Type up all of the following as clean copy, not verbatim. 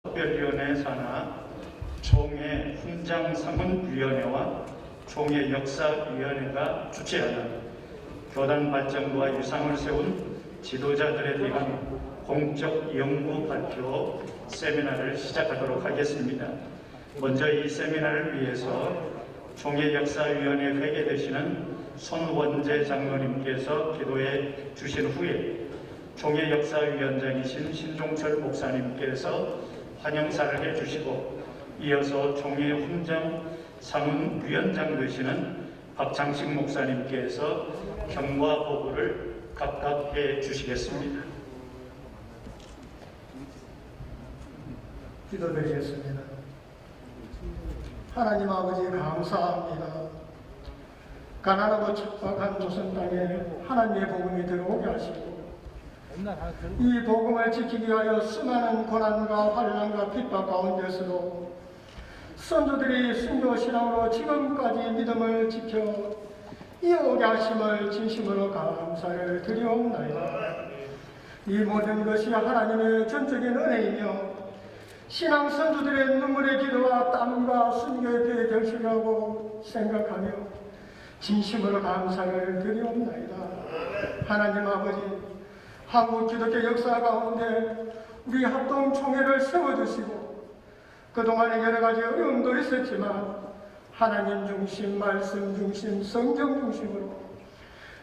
특별위원회 산하 총회 훈장상훈위원회와 총회 역사위원회가 주최하는 교단 발전과 유상을 세운 지도자들에 대한 공적 연구 발표 세미나를 시작하도록 하겠습니다. 먼저 이 세미나를 위해서 총회 역사위원회 회계되시는 손원재 장로님께서 기도해 주신 후에 총회 역사위원장이신 신종철 목사님께서 환영사를 해주시고, 이어서 총회 훈장상훈위원장 되시는 박창식 목사님께서 경과 보고를 각각 해주시겠습니다. 기도드리겠습니다. 하나님 아버지 감사합니다. 가난하고 척박한 조선 땅에 하나님의 복음이 들어오게 하시고, 이 복음을 지키기 위하여 수많은 고난과 환난과 핍박 가운데서도 선조들이 순교 신앙으로 지금까지 믿음을 지켜 이어오게 하심을 진심으로 감사를 드리옵나이다. 이 모든 것이 하나님의 전적인 은혜이며 신앙 선조들의 눈물의 기도와 땀과 순교의 피의 결실이라고 생각하며 진심으로 감사를 드리옵나이다. 하나님 아버지, 한국 기독교 역사 가운데 우리 합동총회를 세워주시고, 그동안에 여러 가지 어려움도 있었지만 하나님 중심, 말씀 중심, 성경 중심으로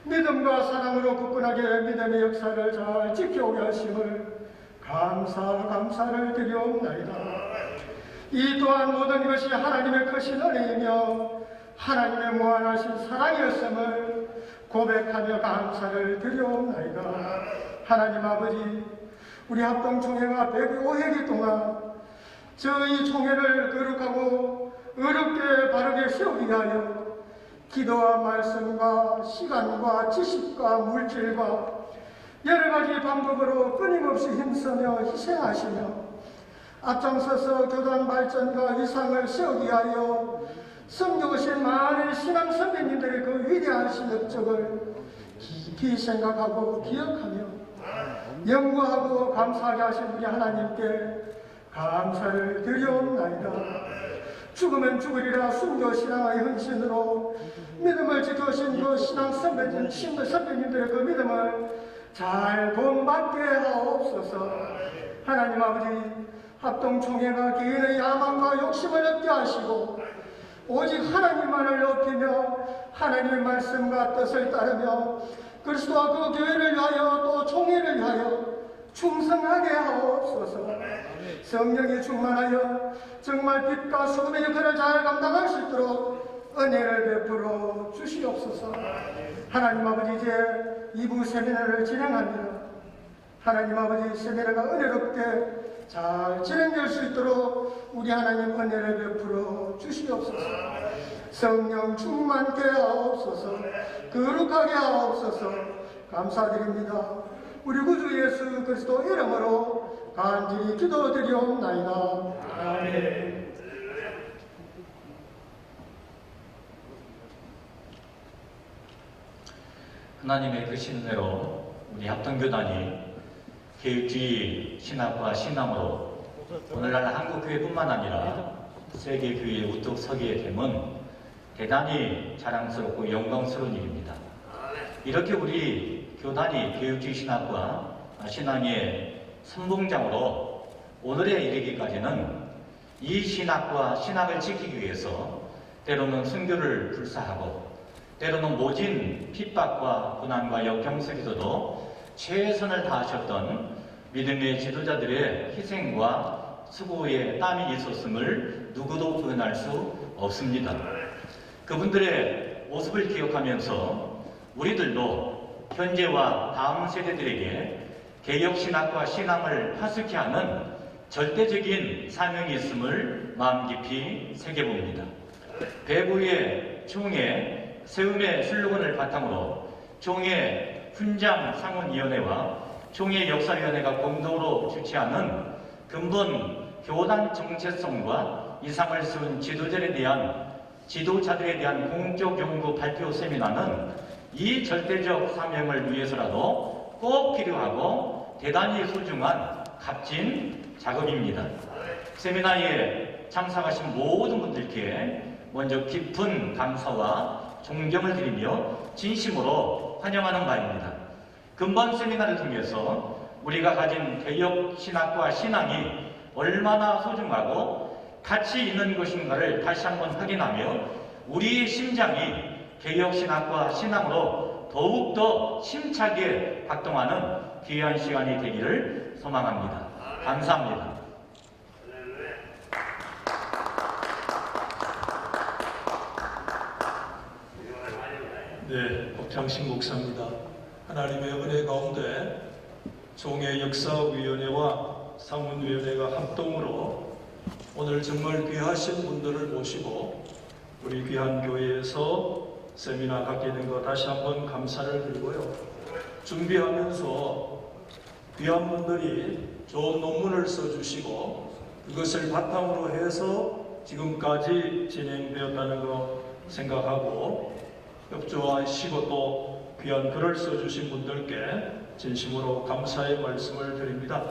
믿음과 사랑으로 굳건하게 믿음의 역사를 잘 지켜오게 하심을 감사를 드리옵나이다. 이 또한 모든 것이 하나님의 크신 은혜이며 하나님의 무한하신 사랑이었음을 고백하며 감사를 드리옵나이다. 하나님 아버지, 우리 합동총회가 105회기 동안 저희 총회를 거룩하고 어렵게 바르게 세우기 위하여 기도와 말씀과 시간과 지식과 물질과 여러 가지 방법으로 끊임없이 힘쓰며 희생하시며 앞장서서 교단 발전과 위상을 세우기 위하여 섬겨오신 많은 신앙 선배님들의 그 위대하신 업적을 깊이 생각하고 기억하며 연구하고 감사하게 하신 우리 하나님께 감사를 드리옵나이다. 죽으면 죽으리라 순교 신앙의 헌신으로 믿음을 지켜오신 그 신앙 선배님들의 그 믿음을 잘 본받게 하옵소서. 하나님 아버지, 합동총회가 개인의 야망과 욕심을 얻게 하시고 오직 하나님만을 높이며 하나님의 말씀과 뜻을 따르며 그리스도와 그 교회를 위하여 또 총회를 위하여 충성하게 하옵소서. 성령이 충만하여 정말 빛과 소금의 역할을 잘 감당할 수 있도록 은혜를 베풀어 주시옵소서. 하나님 아버지, 이제 2부 세미나를 진행합니다. 하나님 아버지, 세미나가 은혜롭게 잘 진행될 수 있도록 우리 하나님 은혜를 베풀어 주시옵소서. 성령 충만케 하옵소서. 거룩하게 하옵소서. 감사드립니다. 우리 구주 예수 그리스도 이름으로 간절히 기도드리옵나이다. 아멘. 하나님의 크신 은혜로 우리 합동교단이 교육주의 신학과 신앙으로 오늘날 한국교회뿐만 아니라 세계교회에 우뚝 서게 됨은 대단히 자랑스럽고 영광스러운 일입니다. 이렇게 우리 교단이 교육주의 신학과 신앙의 선봉장으로 오늘에 이르기까지는 이 신학과 신학을 지키기 위해서 때로는 순교를 불사하고 때로는 모진 핍박과 고난과 역경 속에서도 최선을 다하셨던 믿음의 지도자들의 희생과 수고에 땀이 있었음을 누구도 부인할 수 없습니다. 그분들의 모습을 기억하면서 우리들도 현재와 다음 세대들에게 개혁신학과 신앙을 하숙케 하는 절대적인 사명이 있음을 마음 깊이 새겨봅니다. 배부의 총회 세움의 슬로건을 바탕으로 총회 훈장상훈위원회와 총회 역사위원회가 공동으로 주최하는 근본 교단 정체성과 이상을 세운 지도자들에 대한 공적 연구 발표 세미나는 이 절대적 사명을 위해서라도 꼭 필요하고 대단히 소중한 값진 작업입니다. 세미나에 참석하신 모든 분들께 먼저 깊은 감사와 존경을 드리며 진심으로 환영하는 바입니다. 근본 세미나를 통해서 우리가 가진 개혁 신학과 신앙이 얼마나 소중하고 가치 있는 것인가를 다시 한번 확인하며 우리의 심장이 개혁 신학과 신앙으로 더욱더 힘차게 활동하는 귀한 시간이 되기를 소망합니다. 감사합니다. 네, 박창식 목사입니다. 하나님의 은혜 가운데 종의 역사위원회와 상문위원회가 합동으로 오늘 정말 귀하신 분들을 모시고 우리 귀한 교회에서 세미나 갖게 된 거 다시 한번 감사를 드리고요. 준비하면서 귀한 분들이 좋은 논문을 써주시고 그것을 바탕으로 해서 지금까지 진행되었다는 거 생각하고 협조하시고 또 귀한 글을 써주신 분들께 진심으로 감사의 말씀을 드립니다.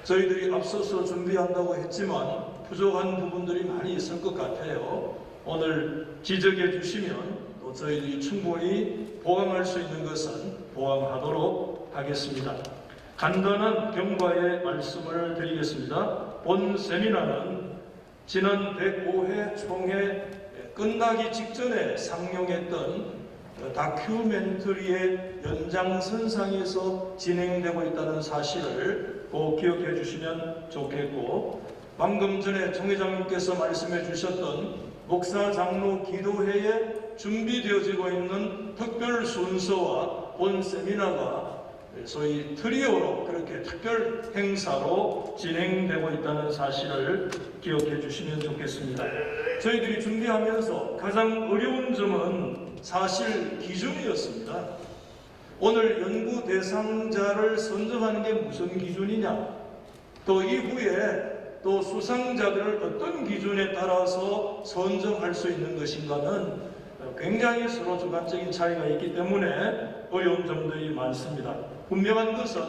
저희들이 앞서서 준비한다고 했지만 부족한 부분들이 많이 있을 것 같아요. 오늘 지적해 주시면 또 저희들이 충분히 보강할 수 있는 것은 보강하도록 하겠습니다. 간단한 경과의 말씀을 드리겠습니다. 본 세미나는 지난 105회 총회 끝나기 직전에 상영했던 다큐멘터리의 연장선상에서 진행되고 있다는 사실을 꼭 기억해 주시면 좋겠고, 방금 전에 정 회장님께서 말씀해 주셨던 목사 장로 기도회에 준비되어지고 있는 특별 순서와 본 세미나가 소위 트리오로 그렇게 특별 행사로 진행되고 있다는 사실을 기억해 주시면 좋겠습니다. 저희들이 준비하면서 가장 어려운 점은 사실 기준이었습니다. 오늘 연구 대상자를 선정하는 게 무슨 기준이냐, 또 이후에 또 수상자들을 어떤 기준에 따라서 선정할 수 있는 것인가는 굉장히 서로 주관적인 차이가 있기 때문에 어려운 점들이 많습니다. 분명한 것은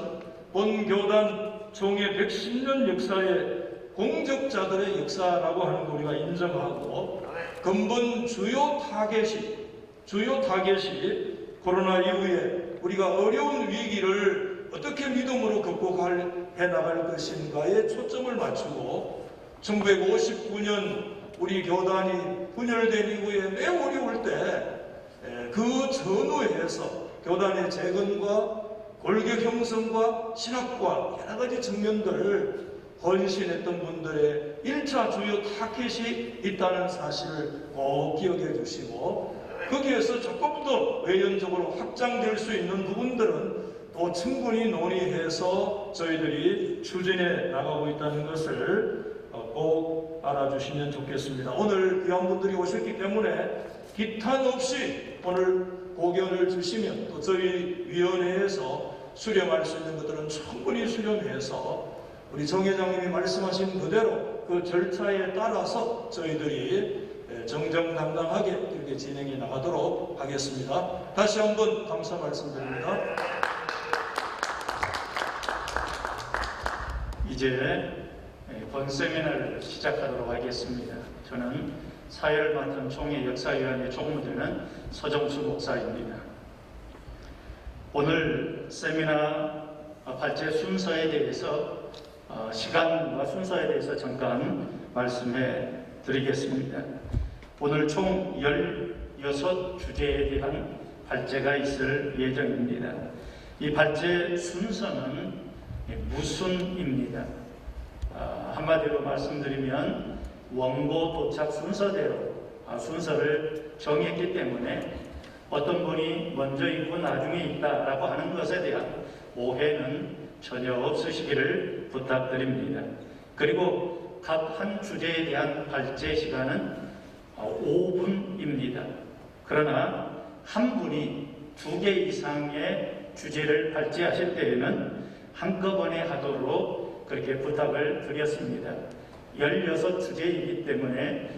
본 교단 총회 110년 역사의 공적자들의 역사라고 하는 거 우리가 인정하고, 근본 주요 타겟이 코로나 이후에 우리가 어려운 위기를 어떻게 믿음으로 극복해 나갈 것인가에 초점을 맞추고, 1959년 우리 교단이 분열된 이후에 매우 어려울 때 그 전후에서 교단의 재건과 골격 형성과 신학과 여러 가지 측면들을 헌신했던 분들의 1차 주요 타켓이 있다는 사실을 꼭 기억해 주시고, 거기에서 조금 더 외연적으로 확장될 수 있는 부분들은 또 충분히 논의해서 저희들이 추진해 나가고 있다는 것을 꼭 알아주시면 좋겠습니다. 오늘 귀한 분들이 오셨기 때문에 기탄 없이 오늘 고견을 주시면 또 저희 위원회에서 수렴할 수 있는 것들은 충분히 수렴해서 우리 정 회장님이 말씀하신 그대로 그 절차에 따라서 저희들이 정정당당하게 이렇게 진행해 나가도록 하겠습니다. 다시 한번 감사 말씀드립니다. 이제 본 세미나를 시작하도록 하겠습니다. 저는 사회를 맡은 총회 역사위원회 총무되는 서정수 목사입니다. 오늘 세미나 발제 순서에 대해서 시간과 순서에 대해서 잠깐 말씀해 드리겠습니다. 오늘 총 16주제에 대한 발제가 있을 예정입니다. 이 발제 순서는 무순입니다. 한마디로 말씀드리면 원고 도착 순서대로 순서를 정했기 때문에 어떤 분이 먼저 있고 나중에 있다라고 하는 것에 대한 오해는 전혀 없으시기를 부탁드립니다. 그리고 각 한 주제에 대한 발제 시간은 5분입니다. 그러나 한 분이 2개 이상의 주제를 발제하실 때에는 한꺼번에 하도록 그렇게 부탁을 드렸습니다. 16주제이기 때문에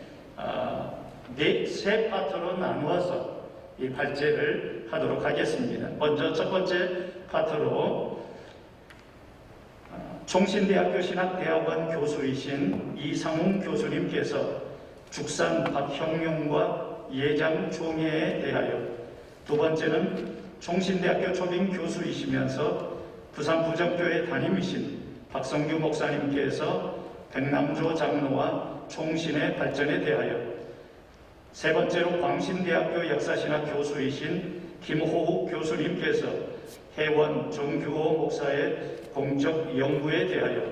세 파트로 나누어서 이 발제를 하도록 하겠습니다. 먼저 첫 번째 파트로 총신대학교 신학대학원 교수이신 이상웅 교수님께서 죽산 박형용과 예장 총회에 대하여, 두 번째는 총신대학교 초빙 교수이시면서 부산부정교회 담임이신 박성규 목사님께서 백남조 장로와 총신의 발전에 대하여, 세 번째로 광신대학교 역사신학 교수이신 김호욱 교수님께서 해원 정규호 목사의 공적 연구에 대하여,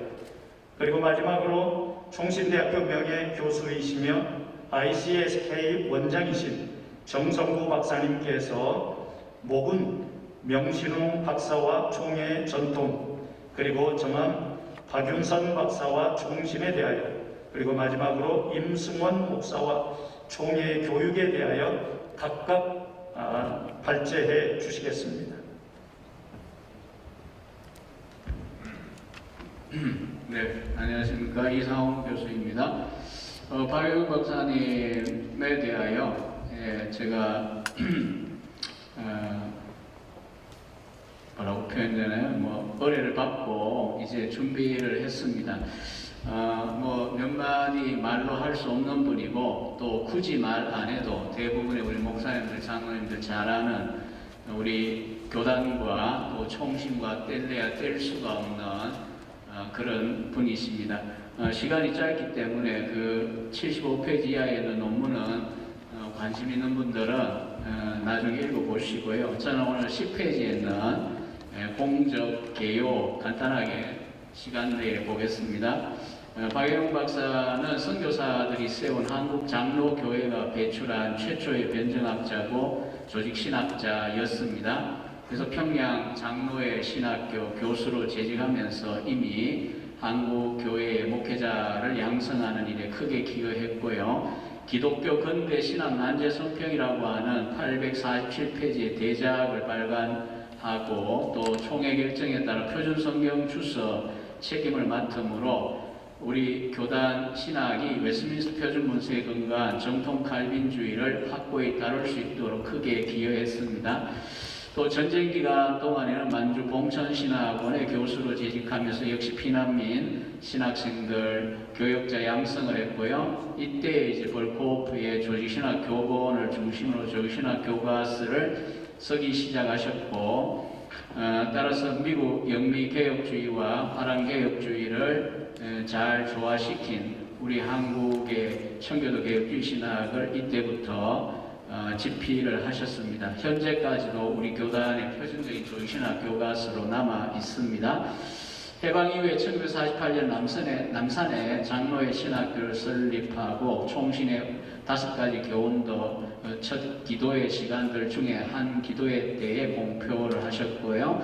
그리고 마지막으로 총신대학교 명예 교수이시며 ICSK 원장이신 정성구 박사님께서 모군 명신웅 박사와 총회 전통, 그리고 정함 박윤선 박사와 총신에 대하여, 그리고 마지막으로 임승원 목사와 총회 교육에 대하여 각각 발제해 주시겠습니다. 네, 안녕하십니까. 이상홍 교수입니다. 박영훈 박사님에 대하여 제가 뭐라고 표현되나요? 의뢰를 받고 이제 준비를 했습니다. 몇 마디 말로 할 수 없는 분이고, 또 굳이 말 안 해도 대부분의 우리 목사님들, 장로님들 잘 아는 우리 교단과 또 총신과 뗄래야 뗄 수가 없는 그런 분이십니다. 시간이 짧기 때문에 그 75페이지 이하에 있는 논문은 관심 있는 분들은 나중에 읽어보시고요. 저는 오늘 10페이지에 있는 공적 개요 간단하게 시간 내에 보겠습니다. 박영훈 박사는 선교사들이 세운 한국 장로교회가 배출한 최초의 변증학자고 조직신학자였습니다. 그래서 평양 장로회 신학교 교수로 재직하면서 이미 한국 교회의 목회자를 양성하는 일에 크게 기여했고요. 기독교 근대 신학 난제 성평이라고 하는 847페이지의 대작을 발간하고, 또 총회 결정에 따라 표준 성경 주서 책임을 맡음으로 우리 교단 신학이 웨스민스터 표준 문서에 근거한 정통 칼빈주의를 확고히 다룰 수 있도록 크게 기여했습니다. 또 전쟁 기간 동안에는 만주 봉천신학원의 교수로 재직하면서 역시 피난민 신학생들 교역자 양성을 했고요. 이때 이제 벌코프의 조직신학 교본을 중심으로 조직신학 교과서를 쓰기 시작하셨고, 따라서 미국 영미개혁주의와 화랑개혁주의를 잘 조화시킨 우리 한국의 청교도 개혁주의 신학을 이때부터 집필을 하셨습니다. 현재까지도 우리 교단의 표준적인 조직신학 교과서로 남아 있습니다. 해방 이후에 1948년 남산에 장로회 신학교를 설립하고 총신의 5가지 교훈도 첫 기도의 시간들 중에 한 기도회 때에 공표를 하셨고요.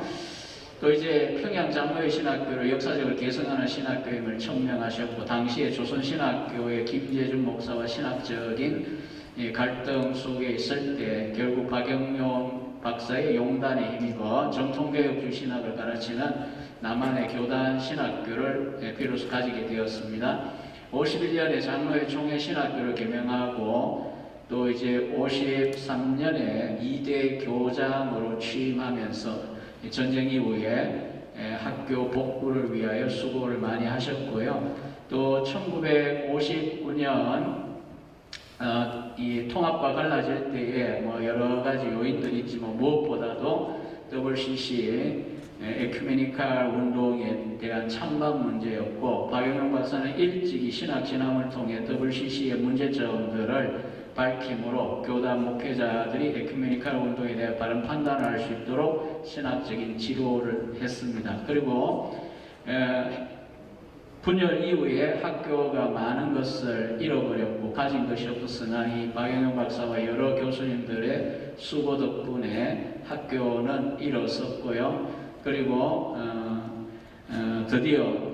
또 이제 평양 장로회 신학교를 역사적으로 개성하는 신학교임을 청명하셨고, 당시에 조선신학교의 김재준 목사와 신학적인 갈등 속에 있을 때 결국 박영용 박사의 용단에 힘입어 정통개혁주의 신학을 가르치는 남한의 교단 신학교를 비로소 가지게 되었습니다. 51년에 장로회 총회 신학교를 개명하고, 또 이제 53년에 2대 교장으로 취임하면서 전쟁 이후에 학교 복구를 위하여 수고를 많이 하셨고요. 또 1959년 이 통합과 갈라질 때에 여러 가지 요인들이 있지만 무엇보다도 WCC 에큐메니칼 운동에 대한 찬반 문제였고, 박영용 박사는 일찍이 신학 진학을 통해 WCC의 문제점들을 밝힘으로 교단 목회자들이 에큐메니칼 운동에 대해 바른 판단을 할 수 있도록 신학적인 지도를 했습니다. 그리고 분열 이후에 학교가 많은 것을 잃어버렸고 가진 것이 없었으나 이 박영용 박사와 여러 교수님들의 수고 덕분에 학교는 일어섰고요. 그리고 드디어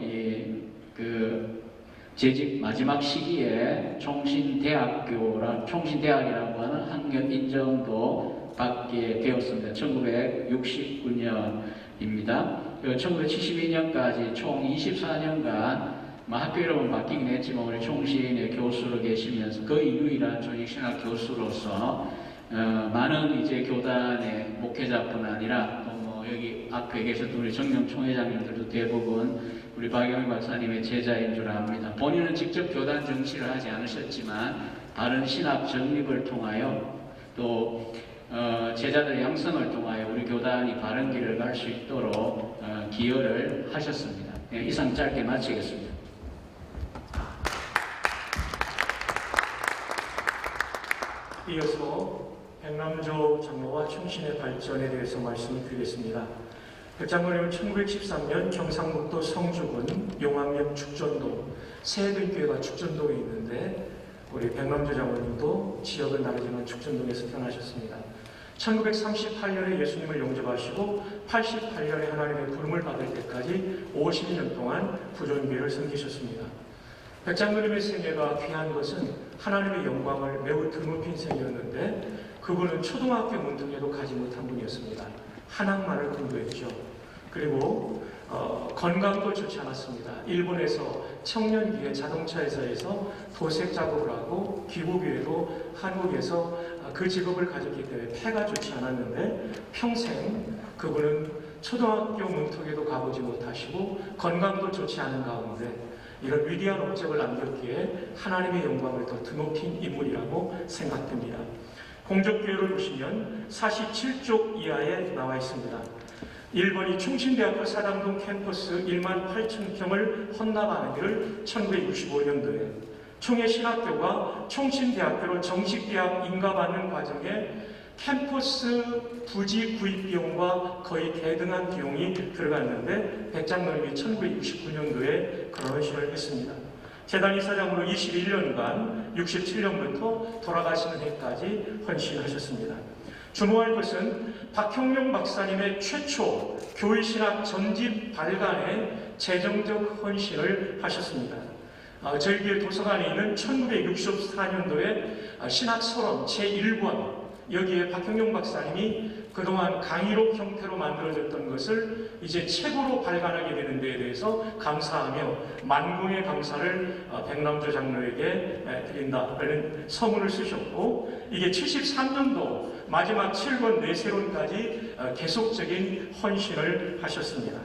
재직 마지막 시기에 총신대학이라고 하는 학력 인정도 받게 되었습니다. 1969년입니다. 1972년까지 총 24년간 학교 이름은 바뀌긴 했지만 우리 총신의 교수로 계시면서 거의 유일한 조직신학 교수로서 많은 이제 교단의 목회자뿐 아니라 또 여기 앞에 계셨던 우리 정명 총회장님들도 대부분 우리 박영희 박사님의 제자인 줄 압니다. 본인은 직접 교단 정치를 하지 않으셨지만 바른 신학 정립을 통하여 또 제자들 양성을 통하여 우리 교단이 바른 길을 갈 수 있도록 기여를 하셨습니다. 이상 짧게 마치겠습니다. 이어서 백남조 장로와 충신의 발전에 대해서 말씀을 드리겠습니다. 백장로님은 1913년 경상북도 성주군 용암면 축전동, 새해들교회가 축전동에 있는데 우리 백남조 장로님도 지역을 나르지만 축전동에서 태어나셨습니다. 1938년에 예수님을 영접하시고 88년에 하나님의 부름을 받을 때까지 50년 동안 부존교회를 섬기셨습니다. 백장로님의 생애가 귀한 것은 하나님의 영광을 매우 드높인 생이었는데 그분은 초등학교 문턱에도 가지 못한 분이었습니다. 한학만을 공부했죠. 그리고 건강도 좋지 않았습니다. 일본에서 청년기에 자동차 회사에서 도색 작업을 하고 귀국이에도 한국에서 그 직업을 가졌기 때문에 폐가 좋지 않았는데 평생 그분은 초등학교 문턱에도 가보지 못하시고 건강도 좋지 않은 가운데 이런 위대한 업적을 남겼기에 하나님의 영광을 더 드높인 인물이라고 생각됩니다. 공적교회를 보시면 47쪽 이하에 나와 있습니다. 1번이 충신대학교 사당동 캠퍼스 18,000평을 헌납하는 일을 1965년도에 총회신학교가 충신대학교로 정식대학 인가받는 과정에 캠퍼스 부지 구입 비용과 거의 대등한 비용이 들어갔는데 백장로님이 1969년도에 그런 헌신을 했습니다. 재단 이사장으로 21년간 67년부터 돌아가시는 해까지 헌신하셨습니다. 주목할 것은 박형룡 박사님의 최초 교회신학 전집 발간에 재정적 헌신을 하셨습니다. 저희 교회 도서관에 있는 1964년도에 신학서론 제1권 여기에 박형룡 박사님이 그동안 강의록 형태로 만들어졌던 것을 이제 책으로 발간하게 되는 데에 대해서 감사하며 만공의 감사를 백남조 장로에게 드린다라는 서문을 쓰셨고 이게 73년도 마지막 7권 내세론까지 계속적인 헌신을 하셨습니다.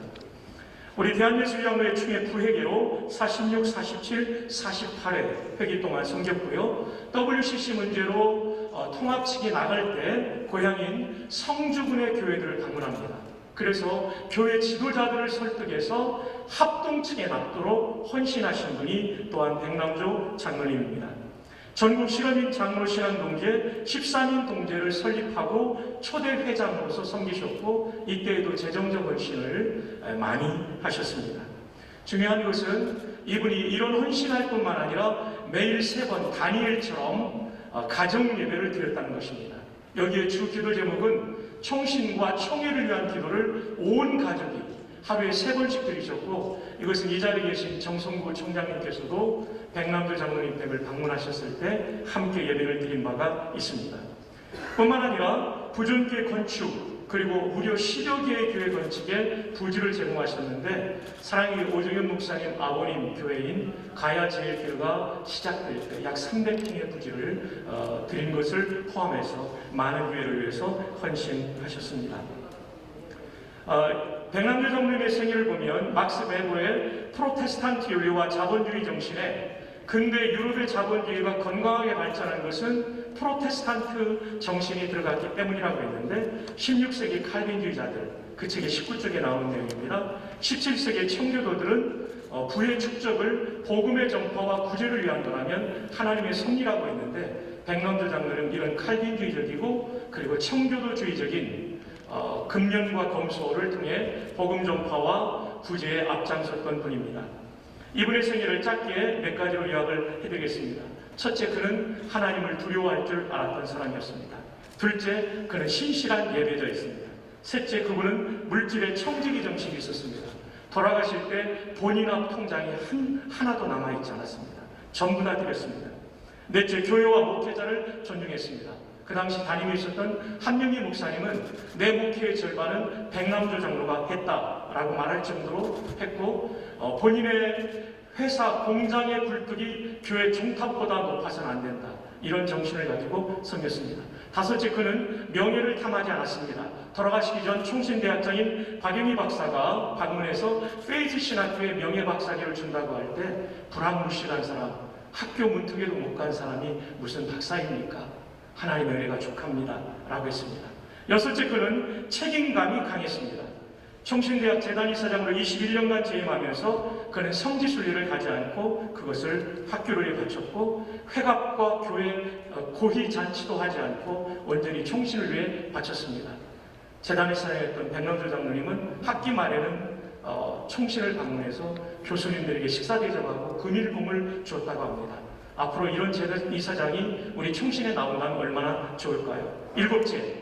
우리 대한예술장로회 충의 부회계로 46, 47, 48회 회기 동안 섬겼고요. WCC 문제로 통합측이 나갈 때 고향인 성주군의 교회들을 방문합니다. 그래서 교회 지도자들을 설득해서 합동측에 납도록 헌신하신 분이 또한 백남조 장로님입니다. 전국 실험인 장로 신앙동제 13인 동제를 설립하고 초대 회장으로서 섬기셨고 이때에도 재정적 헌신을 많이 하셨습니다. 중요한 것은 이분이 이런 헌신할 뿐만 아니라 매일 3번 다니엘처럼 가정 예배를 드렸다는 것입니다. 여기에 주 기도 제목은 총신과 총회를 위한 기도를 온 가족이 하루에 3번씩 드리셨고 이것은 이 자리에 계신 정성구 총장님께서도 백남조 장로님 댁을 방문하셨을 때 함께 예배를 드린 바가 있습니다. 뿐만 아니라 부존교회 건축 그리고 무려 10여 개의 교회 건축에 부지를 제공하셨는데 사랑의 오정현 목사님 아버님 교회인 가야제일교회가 시작될 때 약 300평의 부지를 드린 것을 포함해서 많은 교회를 위해서 헌신하셨습니다. 백남조 장로님의 생애를 보면 막스 베버의 프로테스탄트 윤리와 자본주의 정신에 근대 유럽의 자본주의가 건강하게 발전한 것은 프로테스탄트 정신이 들어갔기 때문이라고 했는데 16세기 칼빈주의자들, 그 책의 19쪽에 나오는 내용입니다. 17세기 청교도들은 부의 축적을 복음의 전파와 구제를 위한 거라면 하나님의 섭리라고 했는데 백남조 장로는 이런 칼빈주의적이고 그리고 청교도주의적인 금년과 검소를 통해 복음 전파와 구제에 앞장섰던 분입니다. 이분의 생애를 짧게 몇 가지로 요약을 해드리겠습니다. 첫째, 그는 하나님을 두려워할 줄 알았던 사람이었습니다. 둘째, 그는 신실한 예배자였습니다. 셋째, 그분은 물질의 청지기 정신이 있었습니다. 돌아가실 때 본인 앞 통장에 하나도 남아있지 않았습니다. 전부 다 드렸습니다. 넷째, 교회와 목회자를 존중했습니다. 그 당시 담임에 있었던 한명희 목사님은 내 목회의 절반은 백남조 장로가 했다라고 말할 정도로 했고 본인의 회사 공장의 굴뚝이 교회 종탑보다 높아서는 안 된다. 이런 정신을 가지고 섬겼습니다. 다섯째, 그는 명예를 탐하지 않았습니다. 돌아가시기 전 총신대학장인 박영희 박사가 방문해서 페이즈 신학교에 명예박사기를 준다고 할 때 불황무실한 사람, 학교 문턱에도 못 간 사람이 무슨 박사입니까? 하나님의 은혜가 족합니다 라고 했습니다. 여섯째, 그는 책임감이 강했습니다. 총신대학 재단이사장으로 21년간 재임하면서 그는 성지순례를 가지 않고 그것을 학교를 바쳤고, 회갑과 교회 고희 잔치도 하지 않고 온전히 총신을 위해 바쳤습니다. 재단이사장이었던 백남조 장로님은 학기 말에는 총신을 방문해서 교수님들에게 식사 대접하고 금일봉을 줬다고 합니다. 앞으로 이런 재단이사장이 우리 총신에 나온다면 얼마나 좋을까요? 일곱째,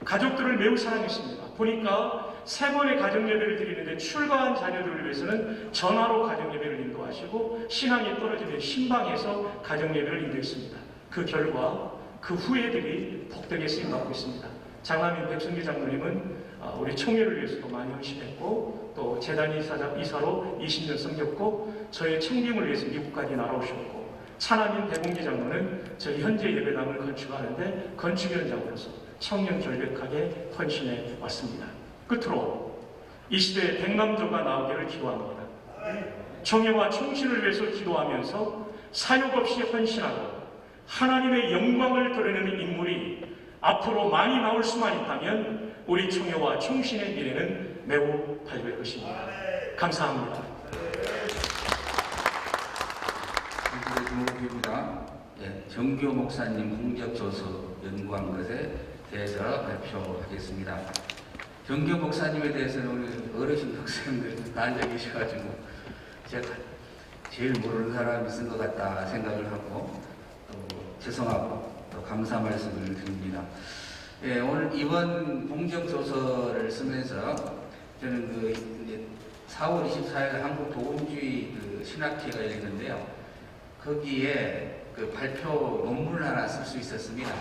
가족들을 매우 사랑했습니다. 보니까 3번의 가정예배를 드리는데 출가한 자녀들을 위해서는 전화로 가정예배를 인도하시고, 신앙이 떨어지면 신방에서 가정예배를 인도했습니다. 그 결과 그 후예들이 복되게 쓰임받고 있습니다. 장남인 백승기 장로님은 우리 총회를 위해서도 많이 헌신했고, 또 재단 이사로 20년 섬겼고, 저의 청빙을 위해서 미국까지 날아오셨고, 차남인 대공기 장로는 저희 현재 예배당을 건축하는데 건축위원장으로서 청년 결백하게 헌신해 왔습니다. 끝으로 이 시대에 백남조가 나오기를 기도합니다. 총회와 총신을 위해서 기도하면서 사욕 없이 헌신하고 하나님의 영광을 드러내는 인물이 앞으로 많이 나올 수만 있다면 우리 총회와 총신의 미래는 매우 밝을 것입니다. 감사합니다. 주목입니다. 정교 목사님 공적조서 연구한 것에 대해서 발표하겠습니다. 정교 목사님에 대해서는 우리 어르신 학생들 다 앉아 계셔가지고 제가 제일 모르는 사람이 쓴 것 같다 생각을 하고, 또 죄송하고 또 감사 말씀을 드립니다. 오늘 이번 공적조서를 쓰면서 저는 이제 4월 24일 한국 복음주의 신학회가 열리는데요. 거기에 발표 논문을 하나 쓸 수 있었습니다.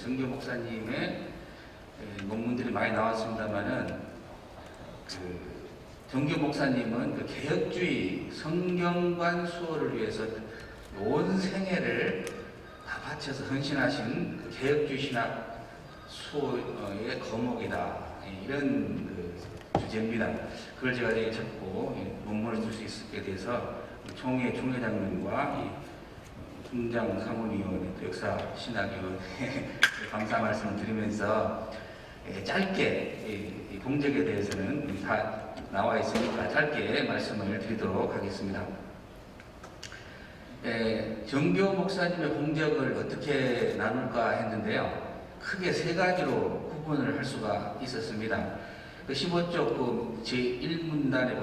정교 목사님의 논문들이 많이 나왔습니다만은, 정교 목사님은 개혁주의 성경관 수호를 위해서 온 생애를 다 바쳐서 헌신하신 개혁주의 신학 수호의 거목이다, 이런 주제입니다. 그걸 제가 찾고 논문을 쓸 수 있게 돼서 총회장님과 중장 사무위원, 역사 신학위원 감사 말씀을 드리면서 짧게 이 공적에 대해서는 다 나와 있으니까 짧게 말씀을 드리도록 하겠습니다. 정교 목사님의 공적을 어떻게 나눌까 했는데요. 크게 3가지로 구분을 할 수가 있었습니다. 15쪽 제1문단에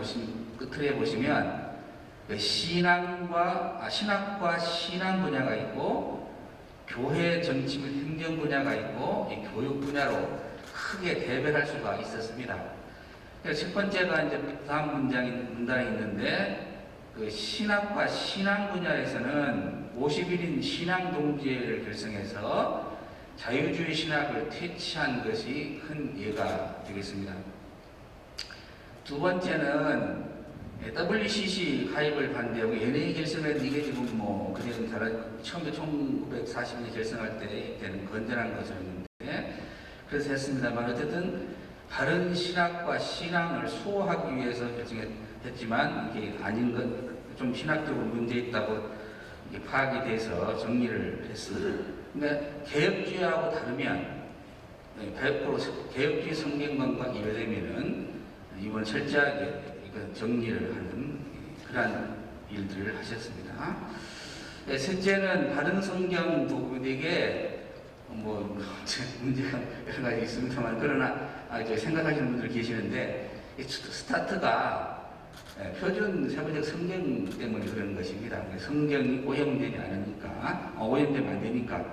끝에 보시면 신학과 신앙 분야가 있고, 교회 정치 및 행정 분야가 있고, 교육 분야로 크게 대별할 수가 있었습니다. 첫 번째가 이제 다음 문단에 있는데, 신학과 신앙 분야에서는 51인 신앙동지회를 결성해서 자유주의 신학을 퇴치한 것이 큰 예가 되겠습니다. 두 번째는 WCC 가입을 반대하고 연예인 결성은 이게 지금 그냥 처음에 1940년에 결성할 때는 건전한 것이었는데 그래서 했습니다만, 어쨌든 다른 신학과 신앙을 수호하기 위해서 결정했지만 이게 아닌 것, 좀 신학적으로 문제 있다고 파악이 돼서 정리를 했습니다. 근데 개혁주의하고 다르면 100% 개혁주의 성경관과 이외되면은 이번 철저하게 정리를 하는 그러한 일들을 하셨습니다. 셋째는 다른 성경 부분에게 문제가 여러 가지 있습니다만, 그러나 생각하시는 분들 계시는데, 스타트가 표준 세부적 성경 때문에 그런 것입니다. 성경이 오염되지 않으니까, 오염되면 안 되니까,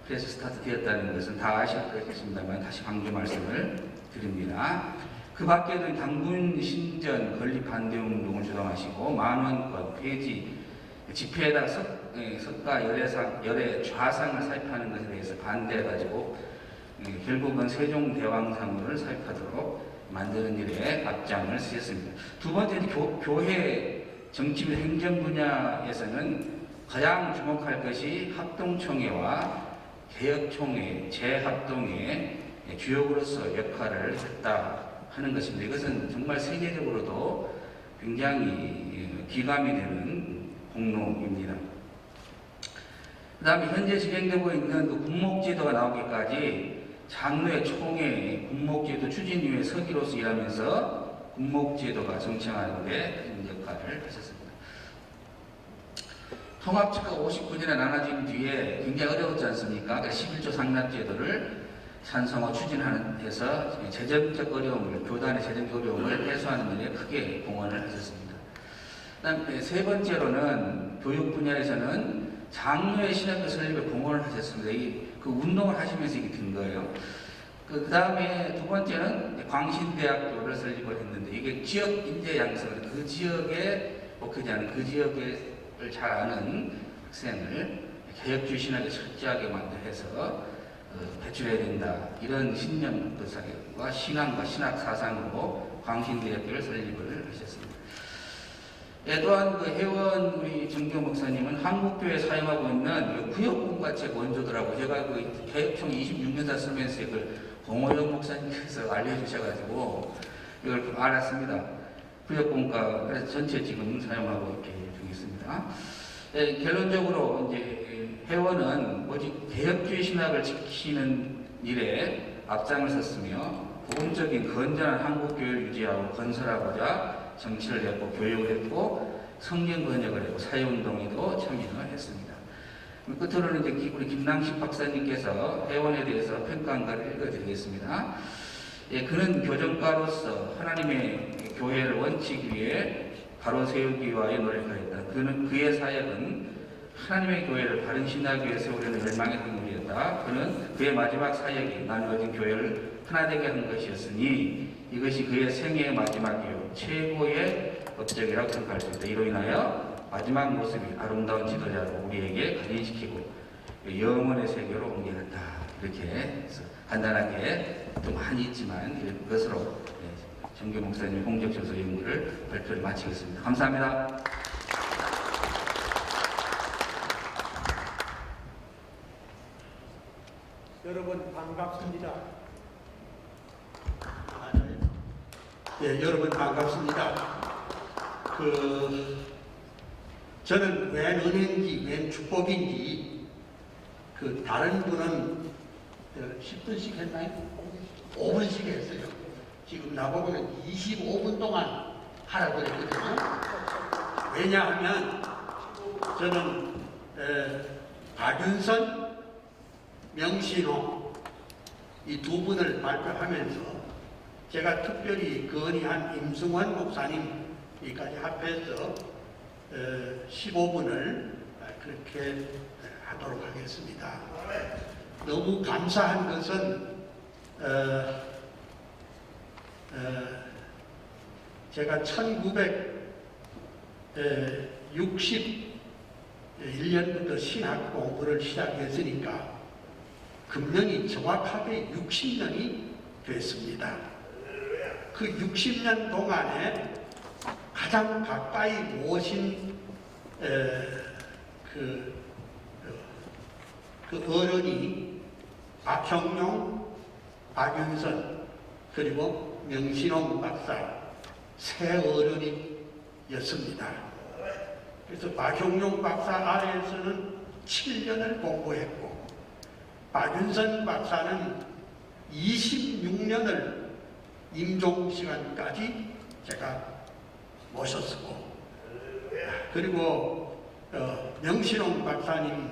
그래서 스타트 되었다는 것은 다 아시겠습니다만 다시 강조 말씀을 드립니다. 그 밖에도 당군 신전 건립 반대 운동을 주장하시고, 만원권 폐지, 집회에다 석가 열애 좌상을 사입하는 것에 대해서 반대해가지고 결국은 세종대왕상을 사입하도록 만드는 일에 앞장을 쓰셨습니다. 두 번째는 교회 정치 및 행정 분야에서는 가장 주목할 것이 합동총회와 개혁총회, 재합동의 주역으로서 역할을 했다 하는 것입니다. 이것은 정말 세계적으로도 굉장히 기감이 되는 공로입니다. 그 다음에 현재 진행되고 있는 그 군목제도가 나오기까지 장로회 총회 군목제도 추진위에 서기로서 일하면서 군목제도가 정착하는 데 큰 역할을 하셨습니다. 통합체가 59년에 나눠진 뒤에 굉장히 어려웠지 않습니까? 11조 상납제도를 찬성하고 추진하는 데서 재정적 어려움을, 교단의 재정적 어려움을 해소하는 일에 크게 공헌을 하셨습니다. 그다음 세 번째로는 교육 분야에서는 장로회 신학교 설립에 공헌을 하셨습니다. 그 운동을 하시면서 이게 된 거예요. 그 다음에 두 번째는 광신대학교를 설립을 했는데 이게 지역 인재 양성을 그 지역에 복귀하는 그 지역을 잘 아는 학생을 개혁주의 신학에 철저하게 만들어서 배출해야 된다. 이런 신념과 신앙과 신학 사상으로 광신대학교를 설립을 하셨습니다. 또한 그 회원 우리 정교 목사님은 한국교회에 사용하고 있는 구역공과책 원조더라고. 제가 그 개혁총 26년사 쓰면서 이걸 공호영 목사님께서 알려주셔가지고 이걸 알았습니다. 구역공과 그래서 전체 지금 사용하고 이렇게 있습니다. 결론적으로 이제 회원은 오직 개혁주의 신학을 지키는 일에 앞장을 섰으며 복음적인 건전한 한국교회를 유지하고 건설하고자 정치를 했고 교육을 했고 성경 번역을 했고 사회운동에도 참여를 했습니다. 끝으로는 이제 우리 김남식 박사님께서 회원에 대해서 평가한 것을 읽어드리겠습니다. 그는 교정가로서 하나님의 교회를 원칙 위에 바로 세우기 위하여 노력하였다. 그의 사역은 하나님의 교회를 바른 신학 위에 세우려는 열망의 동물이었다. 그는 그의 마지막 사역이 나누어진 교회를 하나되게 한 것이었으니 이것이 그의 생애의 마지막이요 최고의 업적이라고 생각할 수 있다. 이로 인하여 마지막 모습이 아름다운 지도자로 우리에게 각인시키고 영원의 세계로 옮겨갔다. 이렇게 해서 간단하게 좀 많이 있지만 이것으로 정교 목사님의 공적조서 연구를 발표를 마치겠습니다. 감사합니다. 여러분 반갑습니다. 네, 여러분 반갑습니다. 저는 웬 은혜인지 웬 축복인지 다른 분은 10분씩 했나요? 5분씩 했어요. 지금 나보고는 25분 동안 하라고 그랬거든요. 왜냐하면 저는 박윤선, 명신호 이 두 분을 발표하면서 제가 특별히 건의한 임승원 목사님까지 합해서 15분을 그렇게 하도록 하겠습니다. 너무 감사한 것은 제가 1961년부터 신학 공부를 시작했으니까 금년이 정확하게 60년이 됐습니다. 그 60년 동안에 가장 가까이 모신 그 어른이 박형룡, 박윤선 그리고 명신홍 박사 세 어른이었습니다. 그래서 박형룡 박사 아래에서는 7년을 공부했고 박윤선 박사는 26년을 임종시간까지 제가 모셨었고 그리고 명신홍 박사님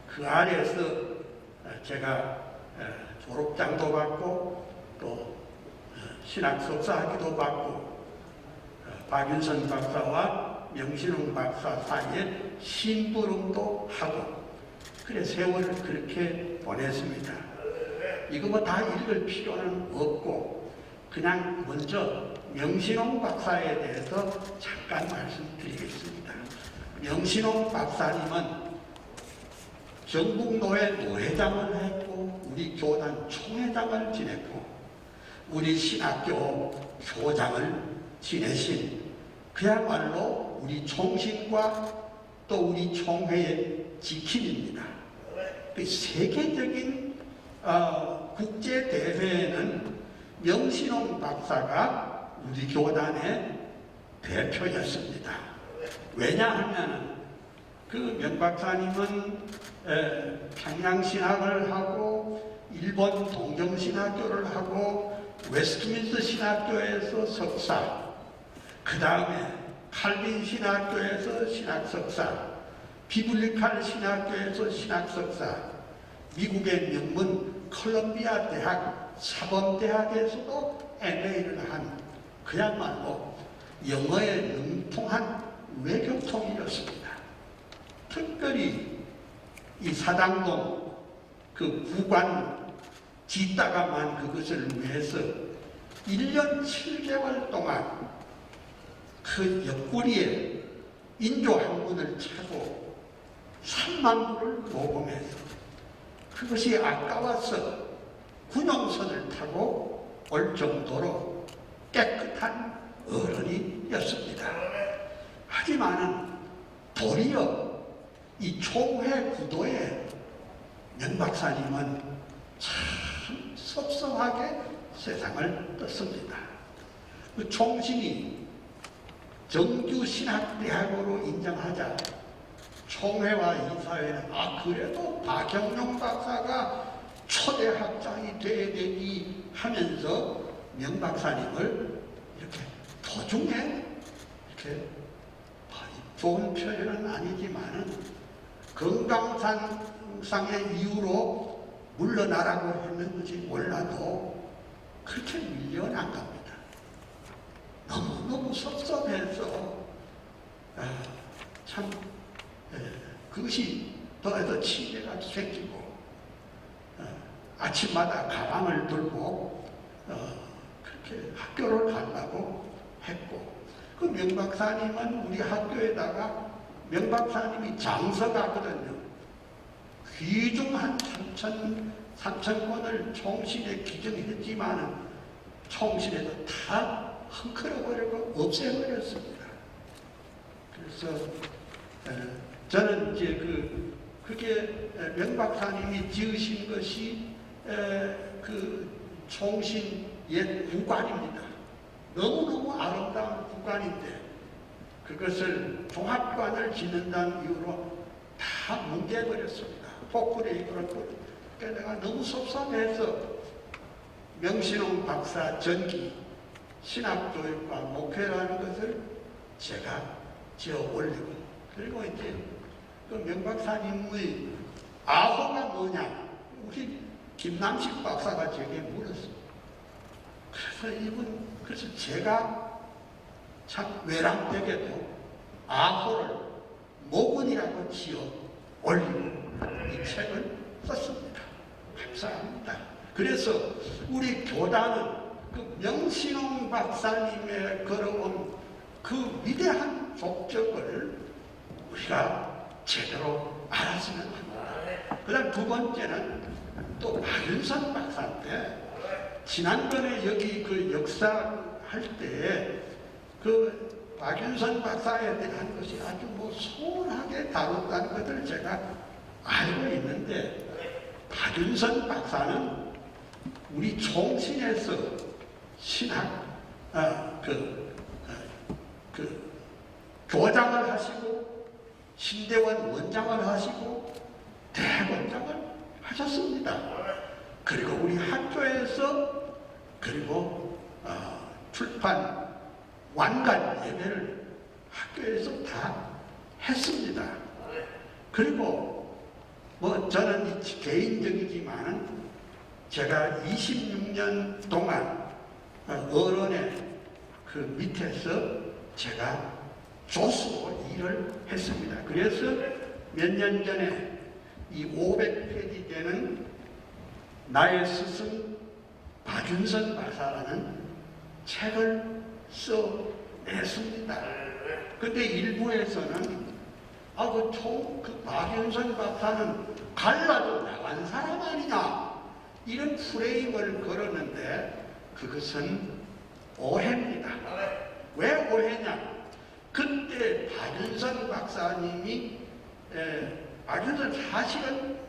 그 아래에서 제가 졸업장도 받고 또 신학 석사학위도 받고 박윤선 박사와 명신홍 박사 사이에 심부름도 하고 그래 세월을 그렇게 보냈습니다. 이거 뭐 다 읽을 필요는 없고 그냥 먼저 명신홍 박사에 대해서 잠깐 말씀드리겠습니다. 명신홍 박사님은 전국노회 노회장을 했고 우리 교단 총회장을 지냈고 우리 신학교 교장을 지내신 그야말로 우리 총신과 또 우리 총회의 지킴입니다. 그 세계적인 국제 대회에는 명신홍 박사가 우리 교단의 대표였습니다. 왜냐하면 그 명 박사님은 평양신학을 하고 일본 동정신학교를 하고 웨스트민스터 신학교에서 석사, 그 다음에 칼빈 신학교에서 신학석사, 비블리칼 신학교에서 신학석사, 미국의 명문 컬럼비아 대학 사범대학에서도 MA를 한 그야말로 영어에 능통한 외교통이었습니다. 특별히 이 사당동 그 구관 짓다가만 그것을 위해서 1년 7개월 동안 그 옆구리에 인조 항문을 차고 3만 부를 모금해서 그것이 아까워서 군용선을 타고 올 정도로 깨끗한 어른이었습니다. 하지만은 도리어 이 총회 구도에 명 박사님은 참 섭섭하게 세상을 떴습니다. 그 총신이 정규신학대학으로 인정하자 총회와 이사회는 그래도 박영룡 박사가 초대 학장이 돼야 되니 하면서 명 박사님을 이렇게 도중에 이렇게 좋은 표현은 아니지만은 건강상의 이유로 물러나라고 했는지 몰라도 그렇게 밀려난 겁니다. 너무너무 섭섭해서 참 그것이 더해서 치매가 생기고 아침마다 가방을 들고 그렇게 학교를 가려고 했고 그 명 박사님은 우리 학교에다가 명 박사님이 장서가거든요. 귀중한 3,000권을 총신에 기증했지만은 총신에도 다 헝클어버리고 없애버렸습니다. 그래서 저는 이제 그게 명 박사님이 지으신 것이 그 총신 옛 구관입니다. 너무너무 아름다운 구관인데 그것을 종합관을 짓는다는 이유로 다 뭉개버렸습니다. 폭불에 이끌었고 내가 너무 섭섭해서 명신홍 박사 전기 신학교육과 목회라는 것을 제가 지어 올리고 그리고 이제 그 명 박사님의 아호가 뭐냐 우리 김남식 박사가 제게 물었습니다. 그래서 제가 참 외람되게도 아호를 모근이라고 지어 올리고 이 책을 썼습니다. 감사합니다. 그래서 우리 교단은 그 명신홍 박사님의 걸어온 그 위대한 족적을 우리가 제대로 알았으면 합니다. 그 다음 두 번째는 또 박윤선 박사인데 지난번에 여기 그 역사할 때 그 박윤선 박사에 대한 것이 아주 뭐 소홀하게 다뤘다는 것을 제가 알고 있는데 박윤선 박사는 우리 총신에서 신학 교장을 하시고 신대원 원장을 하시고 대원장을 하셨습니다. 그리고 우리 학교에서 그리고 출판 완간 예배를 학교에서 다 했습니다. 그리고 뭐 저는 개인적이지만은 제가 26년 동안 어른의 그 밑에서 제가 조수로 일을 했습니다. 그래서 몇 년 전에 이 500페이지 되는 나의 스승 박윤선 박사라는 책을 써냈습니다. 근데 일부에서는 그 박윤선 박사는 갈라져 나간 사람 아니냐 이런 프레임을 걸었는데 그것은 오해입니다. 왜 오해냐? 그때 그때 박윤선 박사님이 박윤선 사실은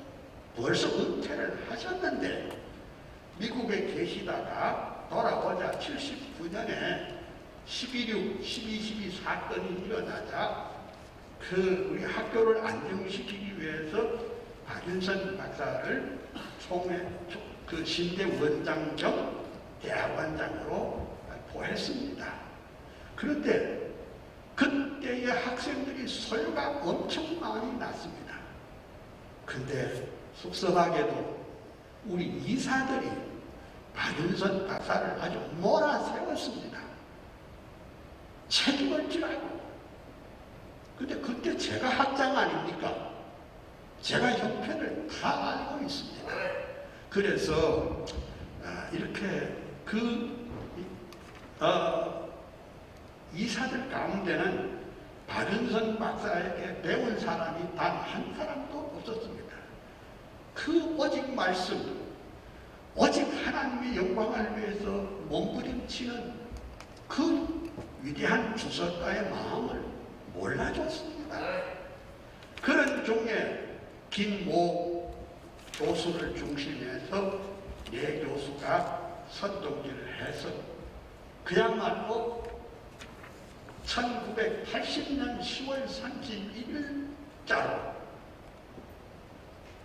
벌써 은퇴를 하셨는데 미국에 계시다가 돌아오자 79년에 12.6, 12.12 사건이 일어나자 우리 학교를 안정시키기 위해서 박윤선 박사를 신대 원장 겸 대학원장으로 보했습니다. 그런데 그때의 학생들이 소요가 엄청 많이 났습니다. 근데 속상하게도 우리 이사들이 박윤선 박사를 아주 몰아세웠습니다. 책임을 지라고. 근데 그때 제가 학장 아닙니까? 제가 형편을 다 알고 있습니다. 그래서 이렇게 이사들 가운데는 박윤선 박사에게 배운 사람이 단 한 사람도 없었습니다. 오직 말씀, 오직 하나님의 영광을 위해서 몸부림치는 위대한 주석가의 마음을 몰라줬습니다. 그런 중에 김모 교수를 중심해서 교수가 선동기를 해서 그야말로 1980년 10월 31일자로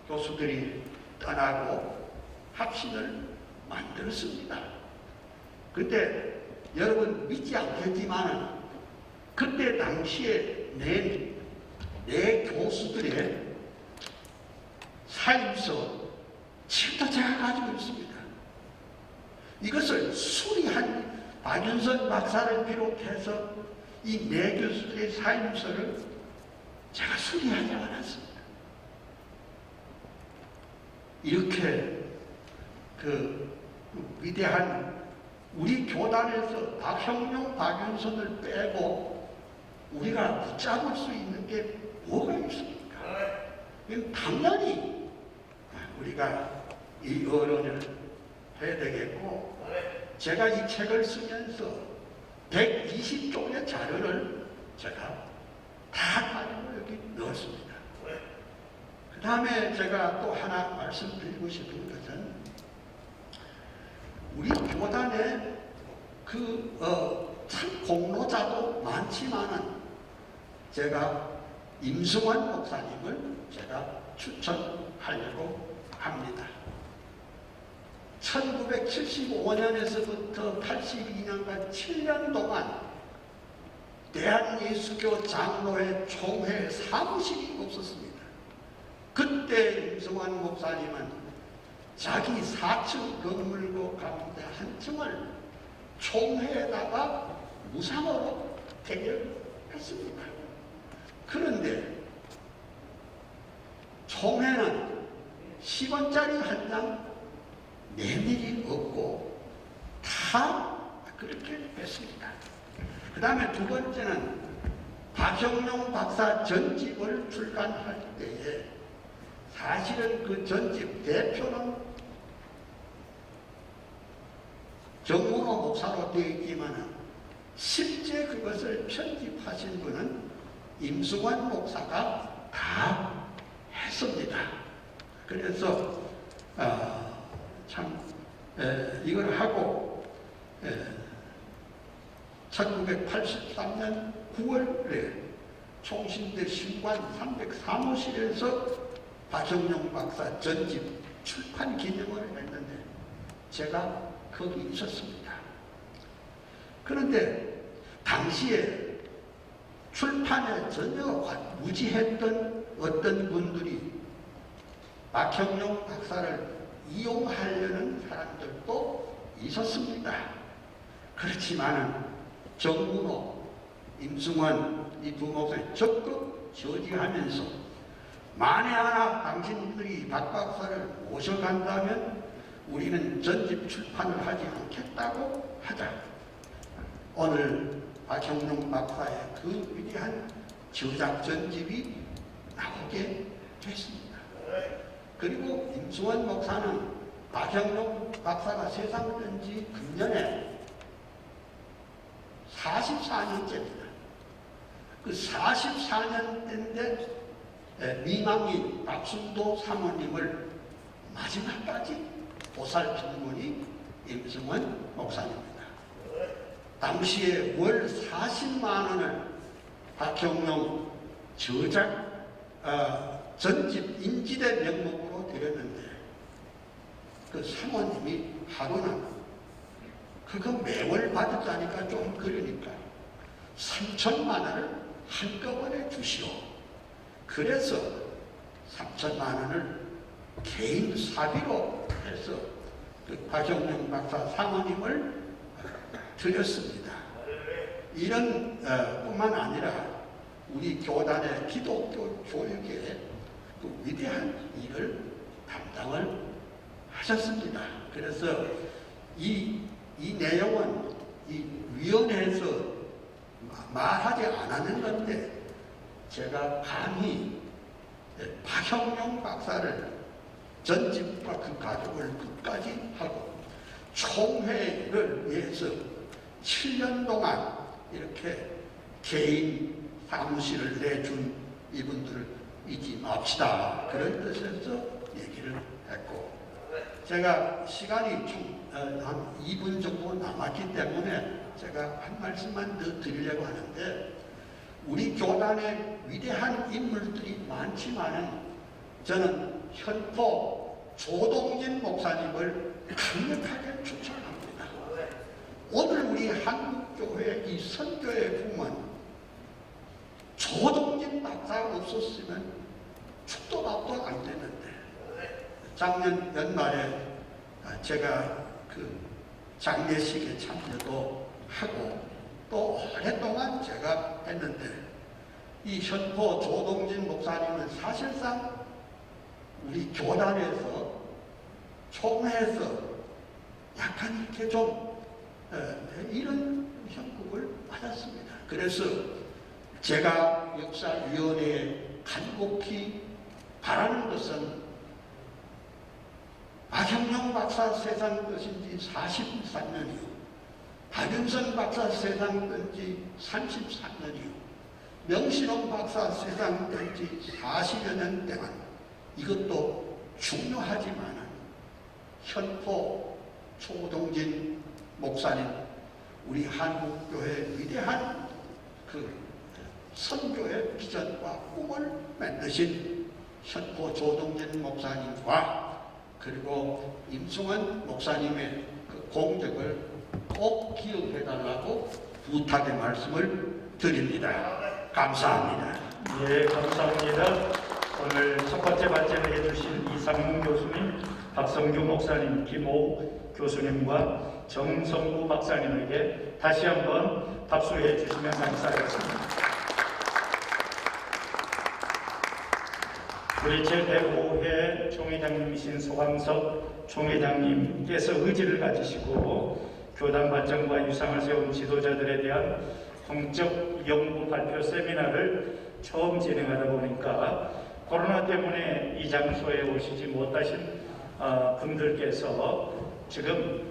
교수들이 떠나고 합신을 만들었습니다. 근데 여러분 믿지 않겠지만 그때 당시에 내 교수들의 사임서 지금도 제가 가지고 있습니다. 이것을 수리한 박윤선 박사를 비롯해서 이 내 교수들의 사임서를 제가 수리하지 않았습니다. 이렇게 위대한 우리 교단에서 박형룡, 박윤선을 빼고 우리가 붙잡을 수 있는 게 뭐가 있습니까? 당연히 우리가 이 어론을 해야 되겠고, 제가 이 책을 쓰면서 120쪽의 자료를 제가 다 가지고 여기 넣었습니다. 그 다음에 제가 또 하나 말씀드리고 싶은 것은 우리 교단에 참 공로자도 많지만은 제가 임승환 목사님을 제가 추천하려고 합니다. 1975년에서부터 82년간 7년 동안 대한예수교 장로회 총회 사무실이 없었습니다. 그때 임승환 목사님은 자기 4층 건물고 가운데 한 층을 총회에다가 무상으로 대결했습니다. 그런데 총회는 10원짜리 한 장 내밀이 없고 다 그렇게 했습니다. 그 다음에 두 번째는 박형룡 박사 전집을 출간할 때에 사실은 그 전집 대표는 정문호 목사로 되어 있지만 실제 그것을 편집하신 분은 임승환 목사가 다 했습니다. 그래서 이걸 하고 1983년 9월에 총신대 신관 300 사무실에서 박형룡 박사 전집 출판 기념을 했는데 제가 거기 있었습니다. 그런데 당시에 출판에 전혀 무지했던 어떤 분들이 박형룡 박사를 이용하려는 사람들도 있었습니다. 그렇지만 정문호, 임승환 이 두 목사님 적극 저지하면서 만에 하나 당신들이 박 박사를 모셔간다면 우리는 전집 출판을 하지 않겠다고 하자. 오늘 박형룡 박사의 그 위대한 저작 전집이 나오게 됐습니다. 그리고 임승환 목사는 박형룡 박사가 세상을 뜬 지 금년에 44년째입니다. 그 44년 때인데 미망인 박순도 사모님을 마지막까지 보살핀 분이 임승원 목사님입니다. 당시에 월 40만 원을 박형룡 저작 전집 인지대 명목으로 드렸는데 그 사모님이 하루는 그거 매월 받았다니까 좀 그러니까 3천만 원을 한꺼번에 주시오. 그래서 3천만 원을 개인 사비로 해서 그 박영룡 박사 사모님을 드렸습니다. 이런 뿐만 아니라 우리 교단의 기독교 교육에 그 위대한 일을 담당을 하셨습니다. 그래서 이 내용은 이 위원회에서 말하지 않았는 건데 제가 감히 박형룡 박사를 전집과 그 가족을 끝까지 하고 총회를 위해서 7년 동안 이렇게 개인 사무실을 내준 이분들을 잊지 맙시다. 그런 뜻에서 얘기를 했고 제가 시간이 좀 한 2분 정도 남았기 때문에 제가 한 말씀만 더 드리려고 하는데 우리 교단에 위대한 인물들이 많지만은 저는 현포 조동진 목사님을 강력하게 추천합니다. 오늘 우리 한국교회 이 선교의 꿈은 조동진 박사가 없었으면 축도밥도 안 되는데 작년 연말에 제가 그 장례식에 참여도 하고 또 오랫동안 제가 했는데 이 현포 조동진 목사님은 사실상 우리 교단에서 총회에서 약간 이렇게 좀 이런 형국을 받았습니다. 그래서 제가 역사위원회에 간곡히 바라는 것은 박형룡 박사 세상 것인 지 43년이요. 박윤선 박사 세상 건지 33년이요. 명신홍 박사 세상 건지 40여 년 동안 이것도 중요하지만 현포 조동진 목사님 우리 한국교회 위대한 그 선교의 비전과 꿈을 만드신 현포 조동진 목사님과 그리고 임승원 목사님의 그 공덕을 꼭 기억해달라고 부탁의 말씀을 드립니다. 감사합니다. 예, 감사합니다. 오늘 첫 번째 발제를 해주신 이상문 교수님, 박성규 목사님, 김호 교수님과 정성구 박사님에게 다시 한번 박수해 주시면 감사하겠습니다. 우리 제105회 총회장님이신 소광석 총회장님께서 의지를 가지시고 교단 발전과 유상을 세운 지도자들에 대한 공적 연구 발표 세미나를 처음 진행하다 보니까 코로나 때문에 이 장소에 오시지 못하신 분들께서 지금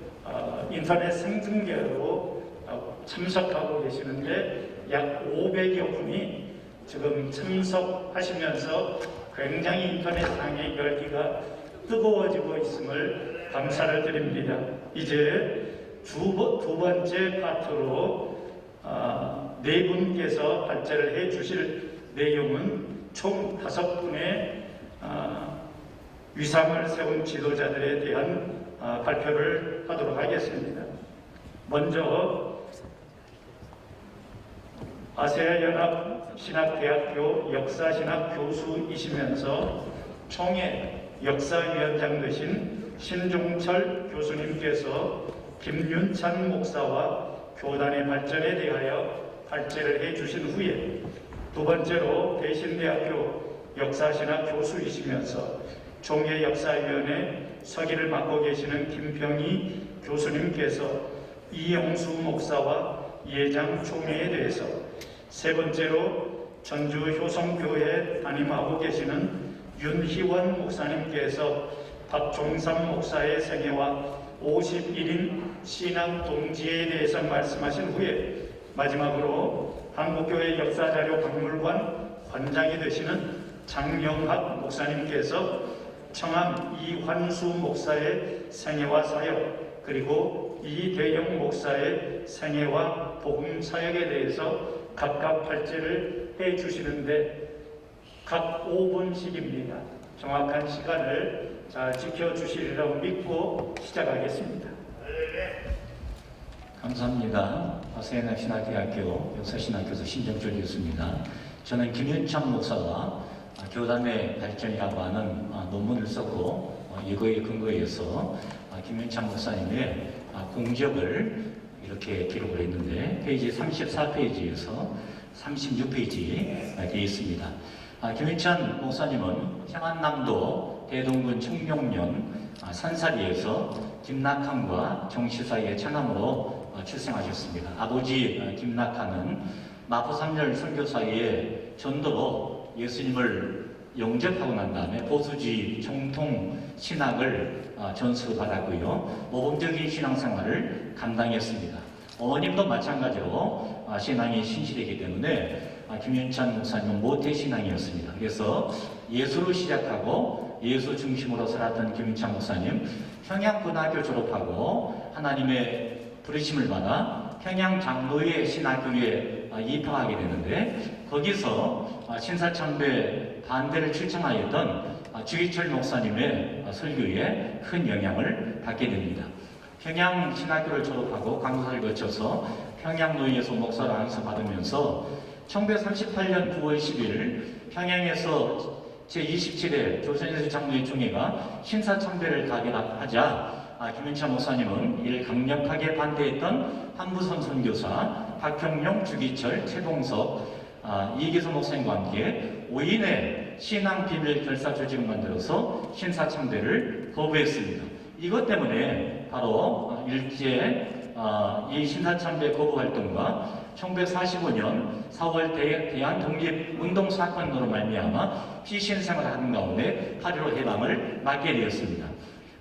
인터넷 생중계로 참석하고 계시는데 약 500여 분이 지금 참석하시면서 굉장히 인터넷상의 열기가 뜨거워지고 있음을 감사를 드립니다. 이제 두 번째 파트로 네 분께서 발제를 해 주실 내용은 총 5분의 위상을 세운 지도자들에 대한 발표를 하도록 하겠습니다. 먼저 아세아연합 신학대학교 역사신학 교수이시면서 총회 역사위원장 되신 신종철 교수님께서 김윤찬 목사와 교단의 발전에 대하여 발제를 해주신 후에 두 번째로 대신대학교 역사신학 교수이시면서 총회 역사위원회 서기를 맡고 계시는 김병희 교수님께서 이영수 목사와 예장 총회에 대해서 세 번째로 전주 효성교회 담임하고 계시는 윤희원 목사님께서 박종삼 목사의 생애와 51인 신앙 동지에 대해서 말씀하신 후에 마지막으로 한국교회 역사자료박물관 관장이 되시는 장영학 목사님께서 청암 이환수 목사의 생애와 사역, 그리고 이대영 목사의 생애와 복음 사역에 대해서 각각 발제를 해주시는데 각 5분씩입니다. 정확한 시간을 잘 지켜주시리라고 믿고 시작하겠습니다. 감사합니다. 세나신학대학교 역사신학교수 신정철 교수입니다. 저는 김윤창 목사가 교단의 발전이라고 하는 논문을 썼고 이거에 근거해서 김윤창 목사님의 공적을 이렇게 기록을 했는데 페이지 34페이지에서 36페이지에 되어 있습니다. 김윤찬 목사님은 평안남도 대동군 청룡면 산사리에서 김낙한과 정시사의 차남으로 출생하셨습니다. 아버지 김낙한은 마포삼열 선교사의 전도로 예수님을 영접하고 난 다음에 보수주의 정통 신학을 전수받았고요. 모범적인 신앙생활을 감당했습니다. 어머님도 마찬가지로 신앙이 신실했기 때문에 김윤찬 목사님은 모태신앙이었습니다. 그래서 예수로 시작하고 예수 중심으로 살았던 김윤찬 목사님, 평양고등학교 졸업하고 하나님의 부르심을 받아 평양장로회 신학교에 입학하게 되는데 거기서 신사참배 반대를 출청하였던 주기철 목사님의 설교에 큰 영향을 받게 됩니다. 평양 신학교를 졸업하고 강사를 거쳐서 평양노예에서 목사를 안수받으면서 1938년 9월 10일 평양에서 제27회 조선예술장로회 총회가 신사참배를 가결하자 김윤찬 목사님은 이를 강력하게 반대했던 한부선 선교사 박형룡, 주기철, 최동석, 이기서 목사님과 함께 5인의 신앙비밀 결사 조직을 만들어서 신사참배를 거부했습니다. 이것 때문에 바로 일제 이 신사참배 거부 활동과 1945년 4월 대한독립운동 사건으로 말미암아 피신생활을 하는 가운데 8.15 해방을 맞게 되었습니다.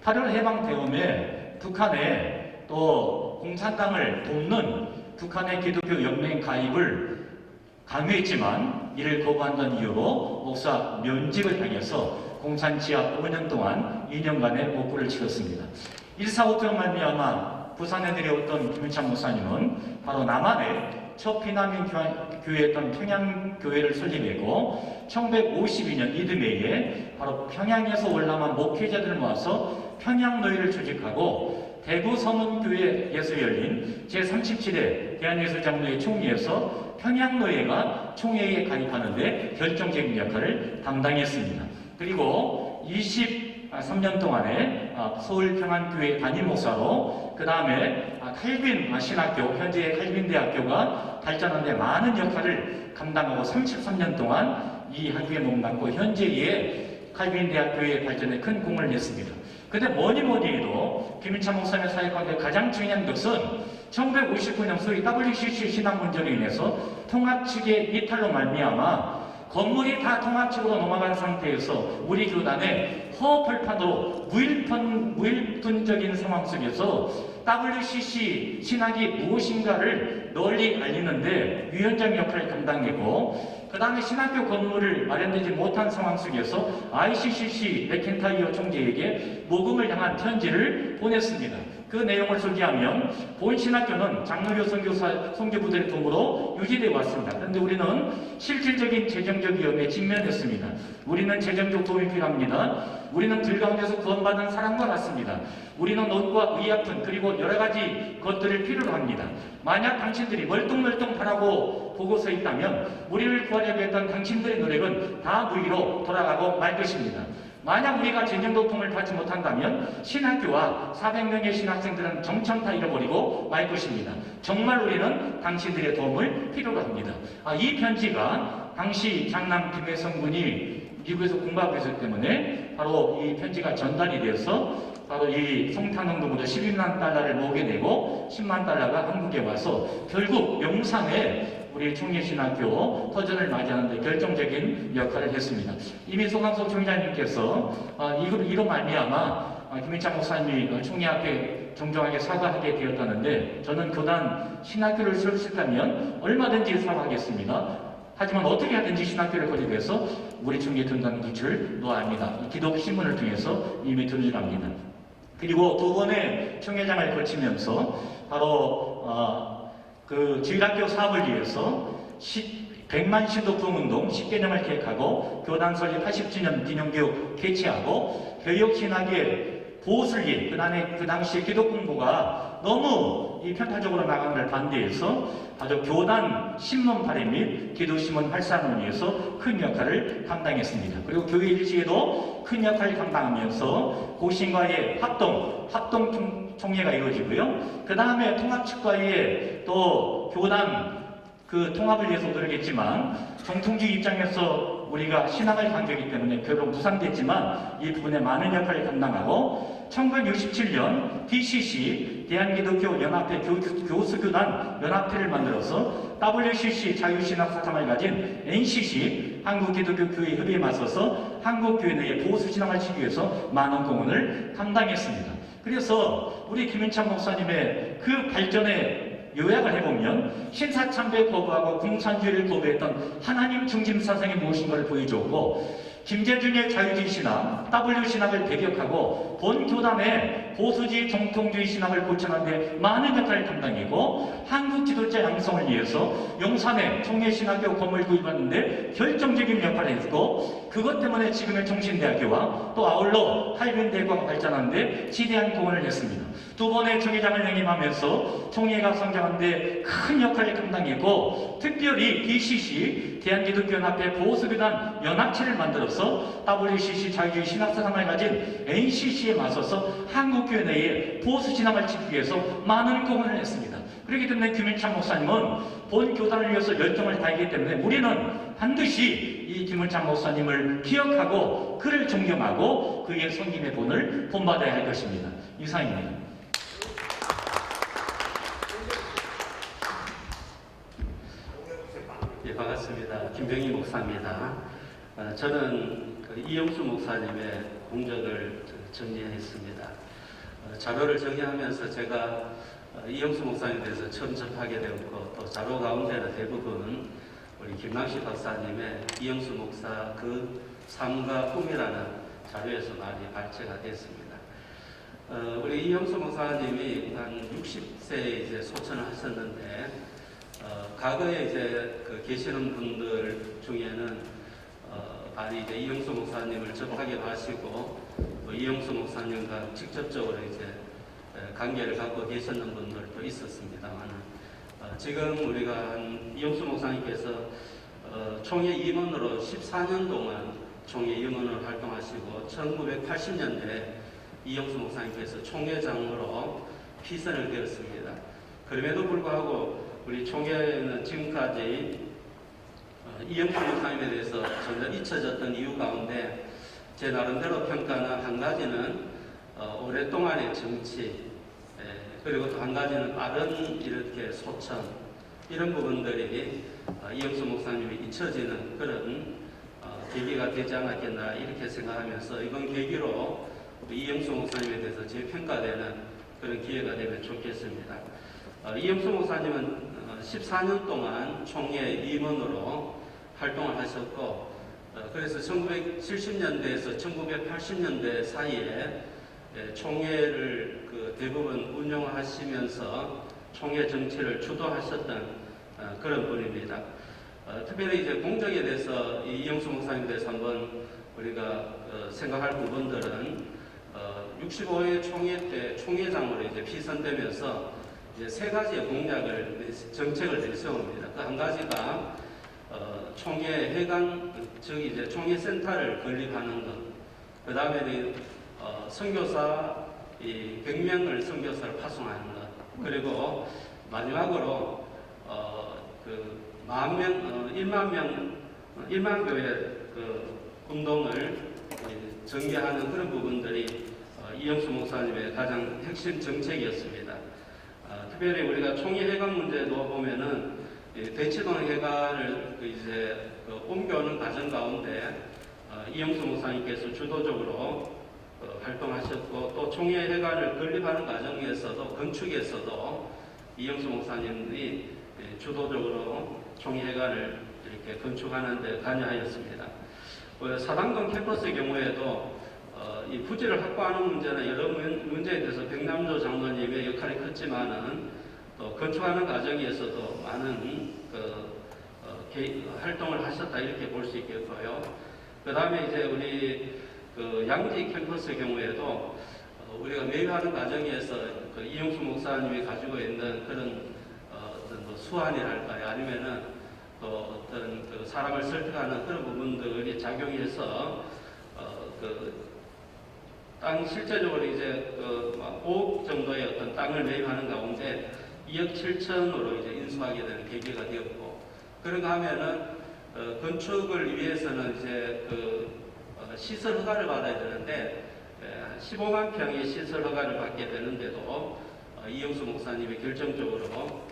8.15 해방 대음에 북한에 또 공산당을 돕는 북한의 기독교 연맹 가입을 강요했지만 이를 거부한다는 이유로 목사 면직을 당해서 공산 지하 5년 동안 2년간의 목구를 치렀습니다. 1.4.5로 말미암아 부산에 내려왔던 김윤찬 목사님은 바로 남한의 첫 피난민 교회였던 평양교회를 설립했고 1952년 이듬해에 바로 평양에서 올라만 목회자들을 모아서 평양노예를 조직하고 대구 서문교회에서 열린 제37회 대한예술장로회 총회에서 평양노예가 총회에 가입하는데 결정적인 역할을 담당했습니다. 그리고 23년 동안에 서울평안교회 담임목사로 그 다음에 칼빈 신학교, 현재 칼빈대학교가 발전하는 데 많은 역할을 감당하고 33년 동안 이 학교에 몸담고 현재의 칼빈대학교의 발전에 큰 공을 냈습니다. 근데 뭐니 해도 김윤찬 목사님의 사역 가운데 가장 중요한 것은 1959년 소위 WCC 신학문제로 인해서 통합 측의 이탈로 말미암아 건물이 다 통합 측으로 넘어간 상태에서 우리 교단의 허허벌판으로 무일푼적인 상황 속에서 WCC 신학이 무엇인가를 널리 알리는데 위원장 역할을 감당했고 그 다음에 신학교 건물을 마련되지 못한 상황 속에서 ICCC 맥켄타이어 총재에게 모금을 향한 편지를 보냈습니다. 그 내용을 소개하면 본 신학교는 장로교 선교사 선교부들의 도움으로 유지되어 왔습니다. 그런데 우리는 실질적인 재정적 위험에 직면했습니다. 우리는 재정적 도움이 필요합니다. 우리는 들 가운데서 구원받은 사람과 같습니다. 우리는 옷과 의약품 그리고 여러 가지 것들을 필요로 합니다. 만약 당신들이 멀뚱멀뚱 바라고 보고서 있다면 우리를 구하려고 했던 당신들의 노력은 다 무의로 돌아가고 말 것입니다. 만약 우리가 재정도움을 받지 못한다면 신학교와 400명의 신학생들은 정청 다 잃어버리고 말 것입니다. 정말 우리는 당신들의 도움을 필요로 합니다. 이 편지가 당시 장남 김혜성 군이 미국에서 공부하고 있었기 때문에 바로 이 편지가 전달이 되어서 바로 이 성탄원금으로 12만 달러를 모으게 되고 10만 달러가 한국에 와서 결국 영상에 우리 총예신학교 터전을 맞이하는 데 결정적인 역할을 했습니다. 이미 소강석 총장님께서 이로 말미암아 김윤찬 목사님이 총예 앞에 정정하게 사과하게 되었다는데 저는 교단 신학교를 세울 수 있다면 얼마든지 사과하겠습니다. 하지만 어떻게 하든지 신학교를 건립해서 우리 총리에 든다는 기초를 놓아야 합니다. 이 기독 신문을 통해서 이미 드러납니다. 그리고 두 번의 총회장을 거치면서 바로 그 지휘학교 사업을 위해서 100만 신도품 운동 10개념을 계획하고 교단 설립 80주년 기념교육 개최하고 교육신학의 보호를 위해 그 당시에 기독공부가 너무 이 편파적으로 나가는 걸 반대해서 아주 교단 신문 발행 및 기독신문 활성화를 위해서 큰 역할을 감당했습니다. 그리고 교회 일시에도 큰 역할을 감당하면서 고신과의 합동 총회가 이루어지고요. 그 다음에 통합 측과의 또 교단 그 통합을 위해서 노력했지만 정통주의 입장에서 우리가 신앙을 강조하기 때문에 별로 무상됐지만 이 부분에 많은 역할을 감당하고 1967년 DCC 대한기독교연합회 교수교단 연합회를 만들어서 WCC 자유신학사상을 가진 NCC 한국기독교교회 협의에 맞서서 한국교회 내의 보수신앙을 지키기 위해서 많은 공헌을 감당했습니다. 그래서 우리 김윤찬 목사님의 그 발전에 요약을 해보면 신사참배 거부하고 공산주의를 거부했던 하나님 중심 사상이 무엇인가를 보여줬고 김재중의 자유주의 신학, W신학을 배격하고 본 교단의 보수주의 정통주의 신학을 고쳐내는 데 많은 역할을 감당했고 한국 지도자 양성을 위해서 용산에 총회신학교 건물 구입하는데 결정적인 역할을 했고 그것 때문에 지금의 총신대학교와 또 아울러 한림대학교가 발전하는 데 지대한 공헌을 했습니다. 두 번의 총회장을 영임하면서 총회가 성장하는 데 큰 역할을 감당했고 특별히 DCC 대한기독교연합회 보수교단 연합체를 만들어서 WCC 자유주의 신학사상을 가진 NCC에 맞서서 한국교회 내에 보수신앙을 지키기 위해서 많은 공헌을 했습니다. 그렇기 때문에 김윤찬 목사님은 본 교단을 위해서 열정을 다하기 때문에 우리는 반드시 이 김윤찬 목사님을 기억하고 그를 존경하고 그의 섬김의 본을 본받아야 할 것입니다. 이상입니다. 예, 반갑습니다. 김병희 목사입니다. 저는 이영수 목사님의 공적을 정리했습니다. 자료를 정리하면서 제가 이영수 목사님에 대해서 처음 접하게 되었고 또 자료 가운데는 대부분 우리 김남식 박사님의 이영수 목사 그 삶과 꿈이라는 자료에서 많이 발제가 됐습니다. 우리 이영수 목사님이 한 60세에 이제 소천을 하셨는데 과거에 이제 계시는 분들 중에는 많이 이제 이영수 목사님을 접하기도 하시고 또 이영수 목사님과 직접적으로 이제 관계를 갖고 계셨는 분들도 있었습니다만 지금 우리가 이영수 목사님께서 총회 임원으로 14년 동안 총회 임원으로 활동하시고 1980년대 이영수 목사님께서 총회장으로 피선을 되었습니다. 그럼에도 불구하고 우리 총회는 지금까지 이영수 목사님에 대해서 전혀 잊혀졌던 이유 가운데 제 나름대로 평가는 한 가지는 오랫동안의 정치 그리고 또 한 가지는 빠른 이렇게 소천 이런 부분들이 이영수 목사님이 잊혀지는 그런 계기가 되지 않았겠나 이렇게 생각하면서 이번 계기로 이영수 목사님에 대해서 재평가되는 그런 기회가 되면 좋겠습니다. 이영수 목사님은 14년 동안 총회 임원으로 활동을 하셨고 그래서 1970년대에서 1980년대 사이에 총회를 대부분 운영하시면서 총회 정치를 주도하셨던 그런 분입니다. 특별히 이제 공적에 대해서 이영수 목사님에 대해서 한번 우리가 생각할 부분들은 65회 총회 때 총회장으로 이제 피선되면서 이제 세 가지의 공약을 정책을 내세웁니다. 그 한 가지가 총회 회관 즉 이제 총회 센터를 건립하는 것. 그 다음에는 선교사 100명을 선교사를 파송하는 것. 그리고 마지막으로 1만 교회 운동을 전개하는 그런 부분들이 이영수 목사님의 가장 핵심 정책이었습니다. 특별히 우리가 총회 회관 문제도 보면은 대치동 회관을 이제 옮겨오는 과정 가운데 이영수 목사님께서 주도적으로 활동하셨고 또 총회회관을 건립하는 과정에서도 건축에서도 이영수 목사님이 주도적으로 총회회관을 이렇게 건축하는 데 관여하였습니다. 사당동 캠퍼스의 경우에도 이 부지를 확보하는 문제나 여러 문제에 대해서 백남조 장로님의 역할이 컸지만은 또 건축하는 과정에서도 많은 활동을 하셨다 이렇게 볼 수 있겠고요. 그 다음에 이제 우리 양지 캠퍼스의 경우에도 우리가 매입하는 과정에서 이영수 목사님이 가지고 있는 그런 어떤 뭐 수완이랄까요, 아니면은 또 어떤 사람을 설득하는 그런 부분들이 작용해서 땅 실제적으로 이제 5억 정도의 어떤 땅을 매입하는 가운데 2억 7천으로 이제 인수하게 되는 계기가 되었고, 그런가 하면은 건축을 위해서는 이제 시설 허가를 받아야 되는데 15만 평의 시설 허가를 받게 되는데도 이영수 목사님이 결정적으로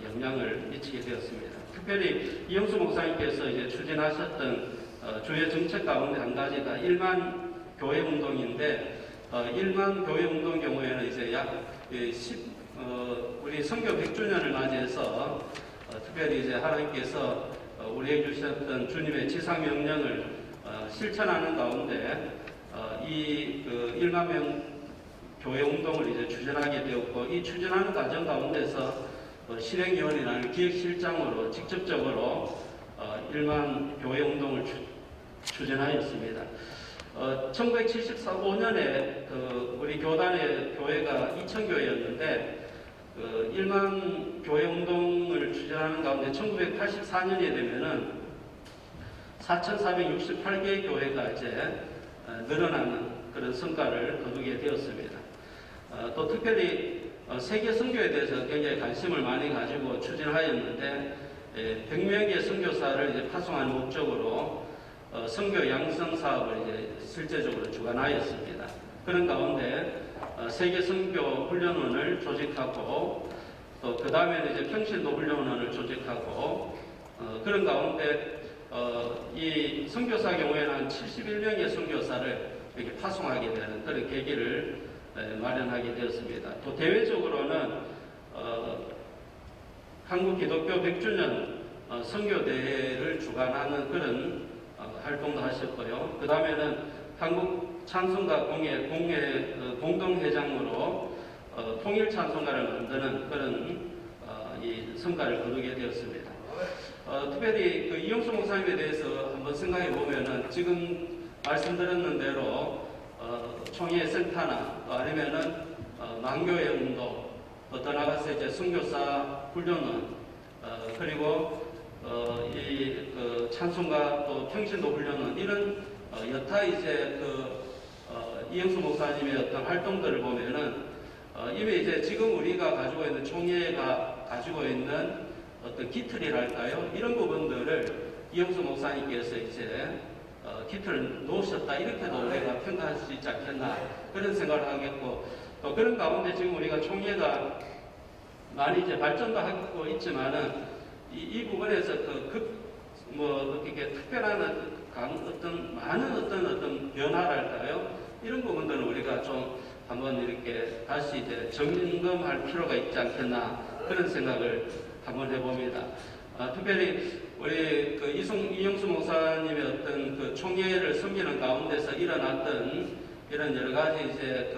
영향을 미치게 되었습니다. 특별히 이영수 목사님께서 이제 추진하셨던 주요 정책 가운데 한 가지가 1만 교회 운동인데 1만 교회 운동 경우에는 이제 약 우리 선교 100주년을 맞이해서 특별히 이제 하나님께서 우리에게 주셨던 주님의 지상 명령을 실천하는 가운데 이 1만 명 교회 운동을 이제 추진하게 되었고, 이 추진하는 과정 가운데서 실행위원이라는 기획실장으로 직접적으로 1만 교회 운동을 추진하였습니다. 1975년에 우리 교단의 교회가 2,000교회였는데 1만 교회 운동을 추진하는 가운데 1984년이 되면은 4,468개의 교회가 이제 늘어나는 그런 성과를 거두게 되었습니다. 또 특별히 세계 선교에 대해서 굉장히 관심을 많이 가지고 추진하였는데 100명의 선교사를 이제 파송하는 목적으로 선교 양성 사업을 이제 실제적으로 주관하였습니다. 그런 가운데 세계 선교 훈련원을 조직하고 또 그 다음에는 이제 평신도 훈련원을 조직하고 그런 가운데 이 선교사 경우에는 한 71명의 선교사를 이렇게 파송하게 되는 그런 계기를 마련하게 되었습니다. 또 대외적으로는 한국 기독교 100주년 선교대회를 주관하는 그런 활동도 하셨고요. 그 다음에는 한국 찬송가 공예 공동회장으로 통일 찬송가를 만드는 그런 이 성과를 거두게 되었습니다. 특별히 이영수 목사님에 대해서 한번 생각해 보면은 지금 말씀드렸는 대로 총회 센터나 아니면은 만교회 운동, 더 나아가서 이제 선교사 훈련원, 그리고 이 찬송가 또 평신도 훈련원 이런 여타 이제 이영수 목사님의 어떤 활동들을 보면은 이미 이제 지금 우리가 가지고 있는 총회가 가지고 있는 어떤 기틀이랄까요? 이런 부분들을 이영수 목사님께서 이제 기틀을 놓으셨다 이렇게도 우리가 평가할 수 있지 않겠나 그런 생각을 하겠고, 또 그런 가운데 지금 우리가 총회가 많이 이제 발전도 하고 있지만은 이 부분에서 이렇게 특별한 어떤 많은 어떤 변화랄까요? 이런 부분들은 우리가 좀 한번 이렇게 다시 이제 점검할 필요가 있지 않겠나 그런 생각을 한번 해봅니다. 특별히 우리 이영수 목사님의 어떤 총회를 섬기는 가운데서 일어났던 이런 여러 가지 이제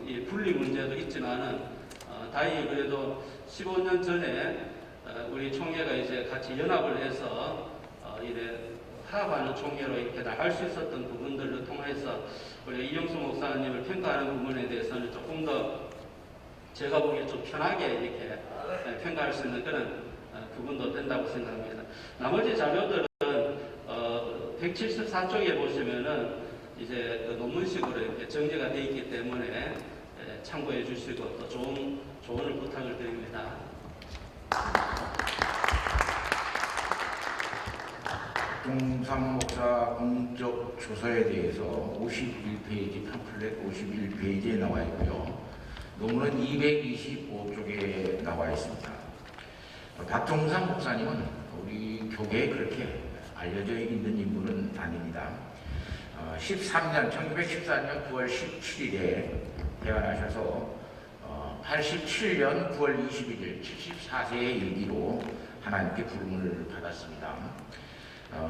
이 분리 문제도 있지만은 다행히 그래도 15년 전에 우리 총회가 이제 같이 연합을 해서 이래 화합하는 총회로 이렇게 나갈 수 있었던 부분들을 통해서 우리 이영수 목사님을 평가하는 부분에 대해서는 조금 더 제가 보기에 좀 편하게 이렇게 평가할 수 있는 그런 부분도 된다고 생각합니다. 나머지 자료들은 174쪽에 보시면은 이제 논문식으로 이렇게 정리가 되어 있기 때문에 참고해 주시고 또 좋은 조언을 부탁을 드립니다. 박종삼 목사 공적 조서에 대해서 51페이지 팜플렛 51페이지에 나와 있고요. 논문은 225쪽에 나와 있습니다. 박종삼 목사님은 우리 교계에 그렇게 알려져 있는 인물은 아닙니다. 1914년 9월 17일에 태어나셔서 87년 9월 21일 74세의 일기로 하나님께 부름을 받았습니다.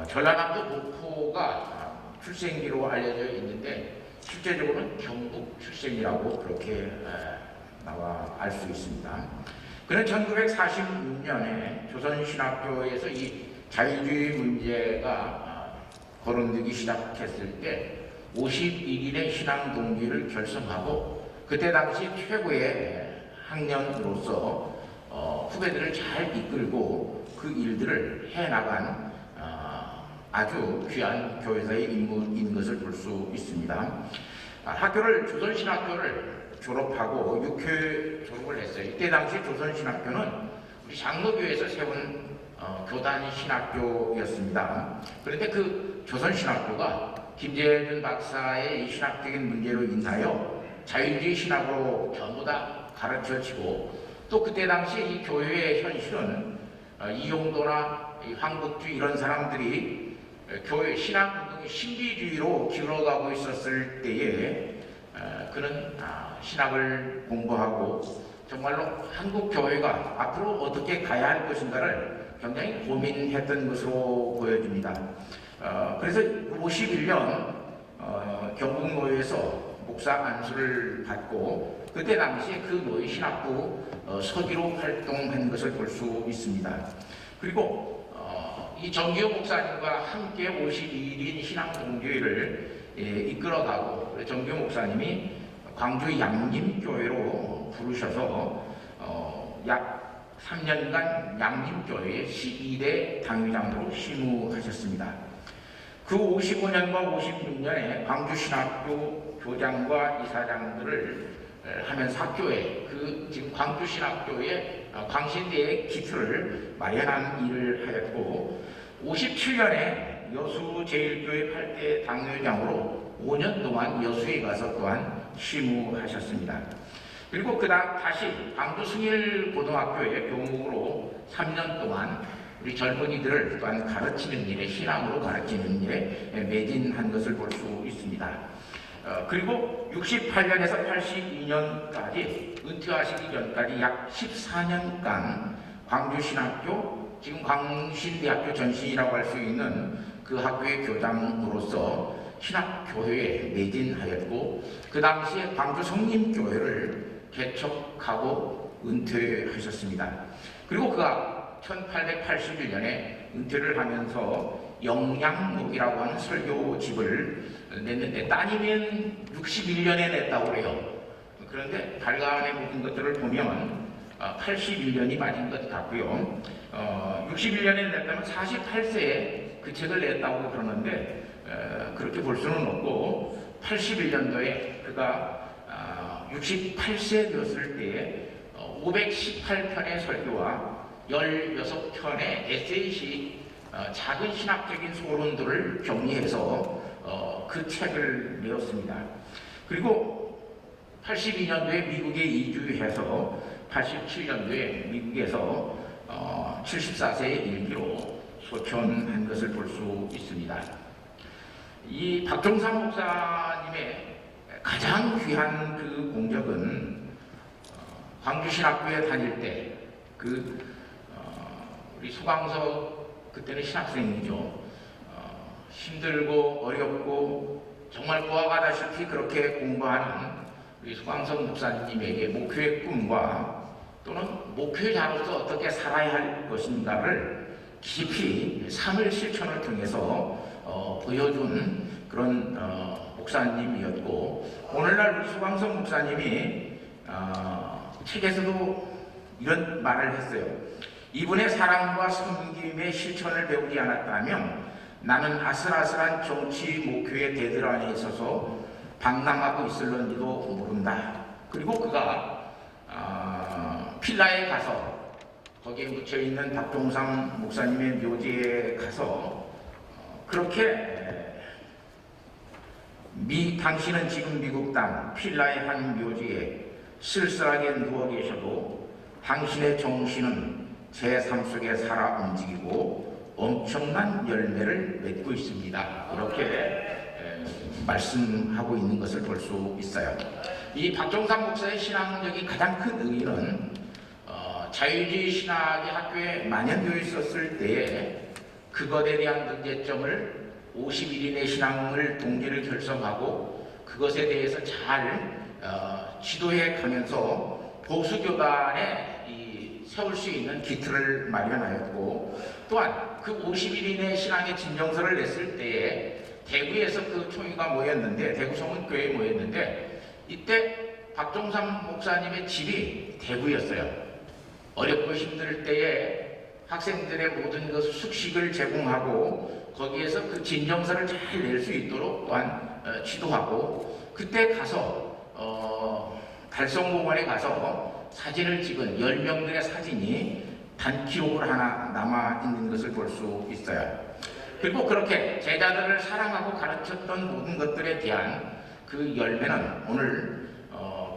전라남도 목포가 출생지로 알려져 있는데 실제적으로는 경북 출생이라고 그렇게 나와 알 수 있습니다. 그는 1946년에 조선신학교에서 이 자유주의 문제가 거론되기 시작했을 때 51인의 신앙 동기를 결성하고 그때 당시 최고의 학년으로서 후배들을 잘 이끌고 그 일들을 해나간 아주 귀한 교회사의 인물인 것을 볼 수 있습니다. 조선신학교를 졸업하고 육회 졸업을 했어요. 이때 당시 조선신학교는 우리 장로교에서 세운 교단 신학교였습니다. 그런데 그 조선신학교가 김재준 박사의 이 신학적인 문제로 인하여 자유주의 신학으로 전부 다 가르쳐지고 또 그때 당시 이 교회의 현실은 이용도나 황국주 이런 사람들이 교회 신학운동이 신비주의로 기울어가고 있었을 때에 그는 신학을 공부하고 정말로 한국 교회가 앞으로 어떻게 가야 할 것인가를 굉장히 고민했던 것으로 보여집니다. 그래서 51년 경북노회에서 목사 안수를 받고 그때 당시에 그 노회 신학부 서기로 활동한 것을 볼 수 있습니다. 그리고 이 정기호 목사님과 함께 52일인 신앙동교회를 이끌어가고 정기호 목사님이 광주 양림교회로 부르셔서 약 3년간 양림교회의 12대 당회장으로 심우하셨습니다. 그 55년과 56년에 광주신학교 교장과 이사장들을 하면서 학교에 지금 광주신학교의 광신대의 기초를 마련한 일을 하였고 57년에 여수 제1교회 8대 당회장으로 5년 동안 여수에 가서 또한 심우하셨습니다. 그리고 그다음 다시 광주 승일고등학교의 교목으로 3년 동안 우리 젊은이들을 또한 가르치는 일에 신앙으로 가르치는 일에 매진한 것을 볼 수 있습니다. 그리고 68년에서 82년까지 은퇴하시기 전까지 약 14년간 광주신학교 지금 광신대학교 전신이라고 할 수 있는 그 학교의 교장으로서 신학교회에 매진하였고 그 당시에 광주 성림교회를 개척하고 은퇴하셨습니다. 그리고 그가 1881년에 은퇴를 하면서 영양록이라고 하는 설교집을 냈는데 따니면 61년에 냈다고 그래요. 그런데 발간해 본 것들을 보면 81년이 맞은 것 같고요. 61년에 냈다면 48세에 그 책을 냈다고 그러는데 그렇게 볼 수는 없고 81년도에 그가 68세 되었을 때에 518편의 설교와 16편의 에세이식 작은 신학적인 소론들을 정리해서 그 책을 내었습니다. 그리고 82년도에 미국에 이주해서 87년도에 미국에서 74세의 일기로 소천한 것을 볼 수 있습니다. 이 박종삼 목사님의 가장 귀한 그 공적은 광주신학교에 다닐 때 우리 수광석 그때는 신학생이죠. 힘들고 어렵고 정말 보아가다시피 그렇게 공부하는 우리 수광석 목사님에게 목회의 꿈과 또는 목회자로서 어떻게 살아야 할 것인가를 깊이 삶의 실천을 통해서 보여준 그런 목사님이었고 오늘날 우리 수광석 목사님이 책에서도 이런 말을 했어요. 이분의 사랑과 섬김의 실천을 배우지 않았다면 나는 아슬아슬한 정치 목회의 대들 안에 있어서 방랑하고 있을런지도 모른다. 그리고 그가 필라에 가서 거기에 묻혀있는 박종삼 목사님의 묘지에 가서 그렇게 당신은 지금 미국 땅 필라의 한 묘지에 쓸쓸하게 누워 계셔도 당신의 정신은 제 삶 속에 살아 움직이고 엄청난 열매를 맺고 있습니다. 이렇게 말씀하고 있는 것을 볼 수 있어요. 이 박종삼 목사의 신앙력이 가장 큰 의의는 자유주의 신학의 학교에 만연되어 있었을 때에 그것에 대한 문제점을 51인의 신앙을 동기를 결성하고 그것에 대해서 잘 지도해 가면서 보수교단에 세울 수 있는 기틀을 마련하였고, 또한 그 51인의 신앙의 진정서를 냈을 때에 대구에서 그 총회가 모였는데, 대구 성은교회에 모였는데, 이때 박종삼 목사님의 집이 대구였어요. 어렵고 힘들 때에 학생들의 모든 것 숙식을 제공하고 거기에서 그 진정서를 잘 낼 수 있도록 또한 지도하고, 그때 가서 달성공원에 가서 사진을 찍은 10명들의 사진이 단기록으로 하나 남아있는 것을 볼 수 있어요. 그리고 그렇게 제자들을 사랑하고 가르쳤던 모든 것들에 대한 그 열매는 오늘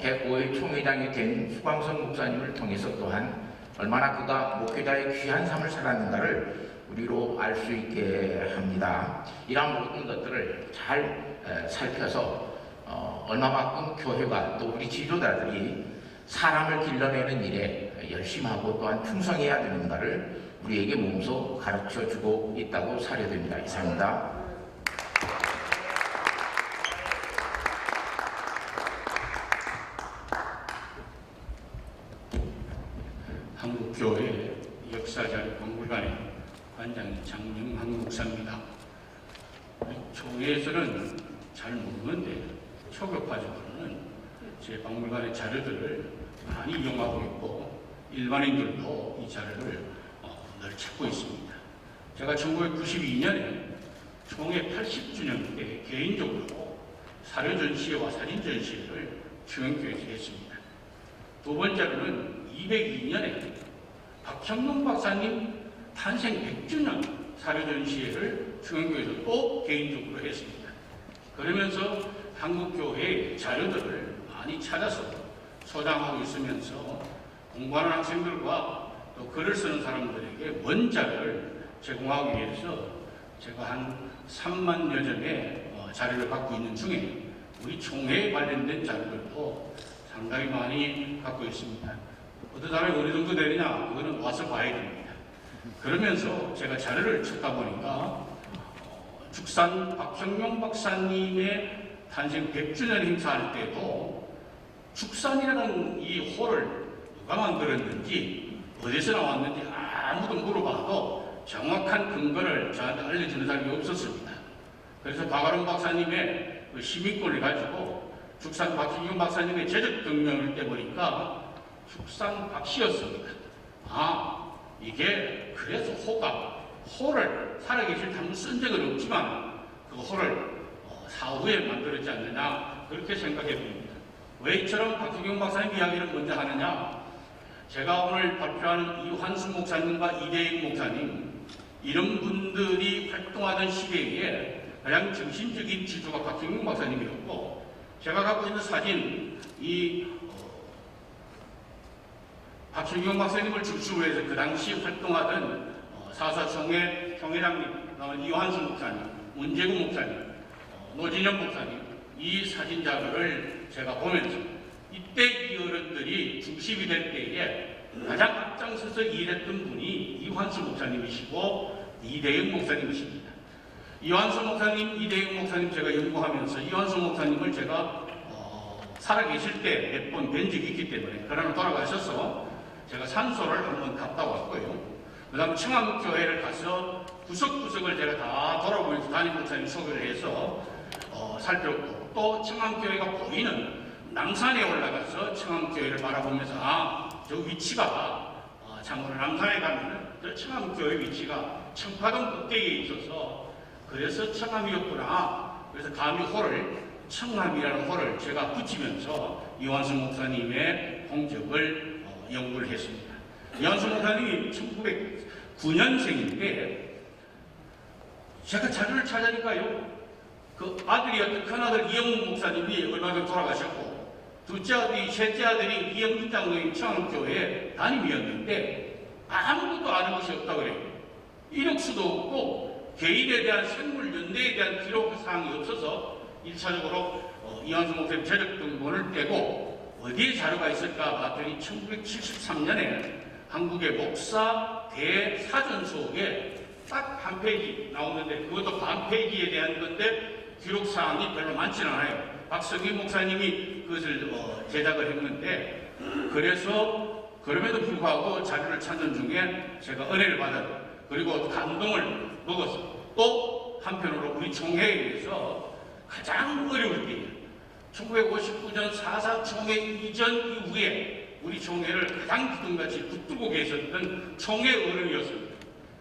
105회 총회장이 된 수광성 목사님을 통해서 또한 얼마나 그가 목회자의 귀한 삶을 살았는가를 우리로 알 수 있게 합니다. 이러한 모든 것들을 잘 살펴서 얼마만큼 교회가 또 우리 지도자들이 사람을 길러내는 일에 열심하고 또한 충성해야 되는가를 우리에게 몸소 가르쳐주고 있다고 사료됩니다. 이상입니다. 한국교회 역사자료박물관의 관장인 장영학 목사입니다. 총회에서는 잘 모르는데 초교파적으로는 제 박물관의 자료들을 많이 이용하고 있고 일반인들도 이 자료를 늘 찾고 있습니다. 제가 1992년에 총회 80주년 때 개인적으로 사료 전시회와 사진 전시회를 중앙교회에서 했습니다. 두 번째로는 202년에 박형룡 박사님 탄생 100주년 사료 전시회를 중앙교회에서 또 개인적으로 했습니다. 그러면서 한국교회의 자료들을 많이 찾아서 소장하고 있으면서 공부하는 학생들과 또 글을 쓰는 사람들에게 원자를 제공하기 위해서 제가 한 3만여 점의 자료를 갖고 있는 중에 우리 총회에 관련된 자료들도 상당히 많이 갖고 있습니다. 어떤 사람이 어느 정도 되느냐, 그거는 와서 봐야 됩니다. 그러면서 제가 자료를 찾다 보니까 죽산 박형룡 박사님의 탄생 100주년 행사할 때도 죽산이라는 이 홀을 누가 만들었는지 어디서 나왔는지 아무도 물어봐도 정확한 근거를 저한테 알려주는 사람이 없었습니다. 그래서 박아론 박사님의 그 시민권을 가지고 죽산 박형룡 박사님의 제적 병명을 떼보니까 죽산 박씨였습니다. 아, 이게 그래서 호를 살아계실 때 한번 쓴 적은 없지만 그 호를 사후에 만들었지 않느냐, 그렇게 생각해 봅니다. 왜 이처럼 박형룡 박사님 이야기를 먼저 하느냐, 제가 오늘 발표하는 이환수 목사님과 이대익 목사님, 이런 분들이 활동하던 시대에 가장 정신적인 지주가 박형룡 박사님이었고, 제가 갖고 있는 사진, 박형룡 박사님을 중심으로 해서 그 당시 활동하던 사사총회 총회장님, 이환수 목사님, 문재구 목사님, 노진현 목사님, 이 사진 자료를 제가 보면서 이때 이 어른들이 중심이 될 때에 가장 앞장서서 일했던 분이 이환수 목사님이시고 이대영 목사님이십니다. 이환수 목사님, 이대영 목사님 제가 연구하면서 이환수 목사님을 제가 살아계실 때 몇 번 뵌 적이 있기 때문에, 그러나 돌아가셔서 제가 산소를 한번 갔다 왔고요. 그 다음 청암교회를 가서 구석구석을 제가 다 돌아보면서 담임 목사님 소개를 해서 살펴보고, 또 청암교회가 보이는 남산에 올라가서 청암교회를 바라보면서 저 위치가 참고로 남산에 가면은 저 청암교회 위치가 청파동 꼭대기에 있어서 그래서 청암이었구나. 그래서 감히 호를 청암이라는 호를 제가 붙이면서 이완수 목사님의 공적을 연구를 했습니다. 이완수 목사님이 1909년생인데 제가 자료를 찾으니까요, 그 아들이었던 큰아들 이영문 목사님이 얼마 전에 돌아가셨고, 둘째 아들이, 셋째 아들이 이영준 장로님 청암교회 담임이었는데 아무것도 아는 것이 없다고 그래요. 이력서도 없고 개인에 대한 생물 연대에 대한 기록 사항이 없어서 1차적으로 이완수 목사님 재적 등본을 떼고 어디에 자료가 있을까 봤더니 1973년에 한국의 목사 대사전속에 딱 한 페이지 나오는데 그것도 반 페이지에 대한 건데 기록사항이 별로 많지는 않아요. 박성규 목사님이 그것을 제작을 했는데 그래서 그럼에도 불구하고 자료를 찾는 중에 제가 은혜를 받았고 그리고 감동을 먹었어. 또 한편으로 우리 총회에 의해서 가장 어려울 때 1959년 4.4 총회 이전 이후에 우리 총회를 가장 기둥같이 붙들고 계셨던 총회 어른이었습니다.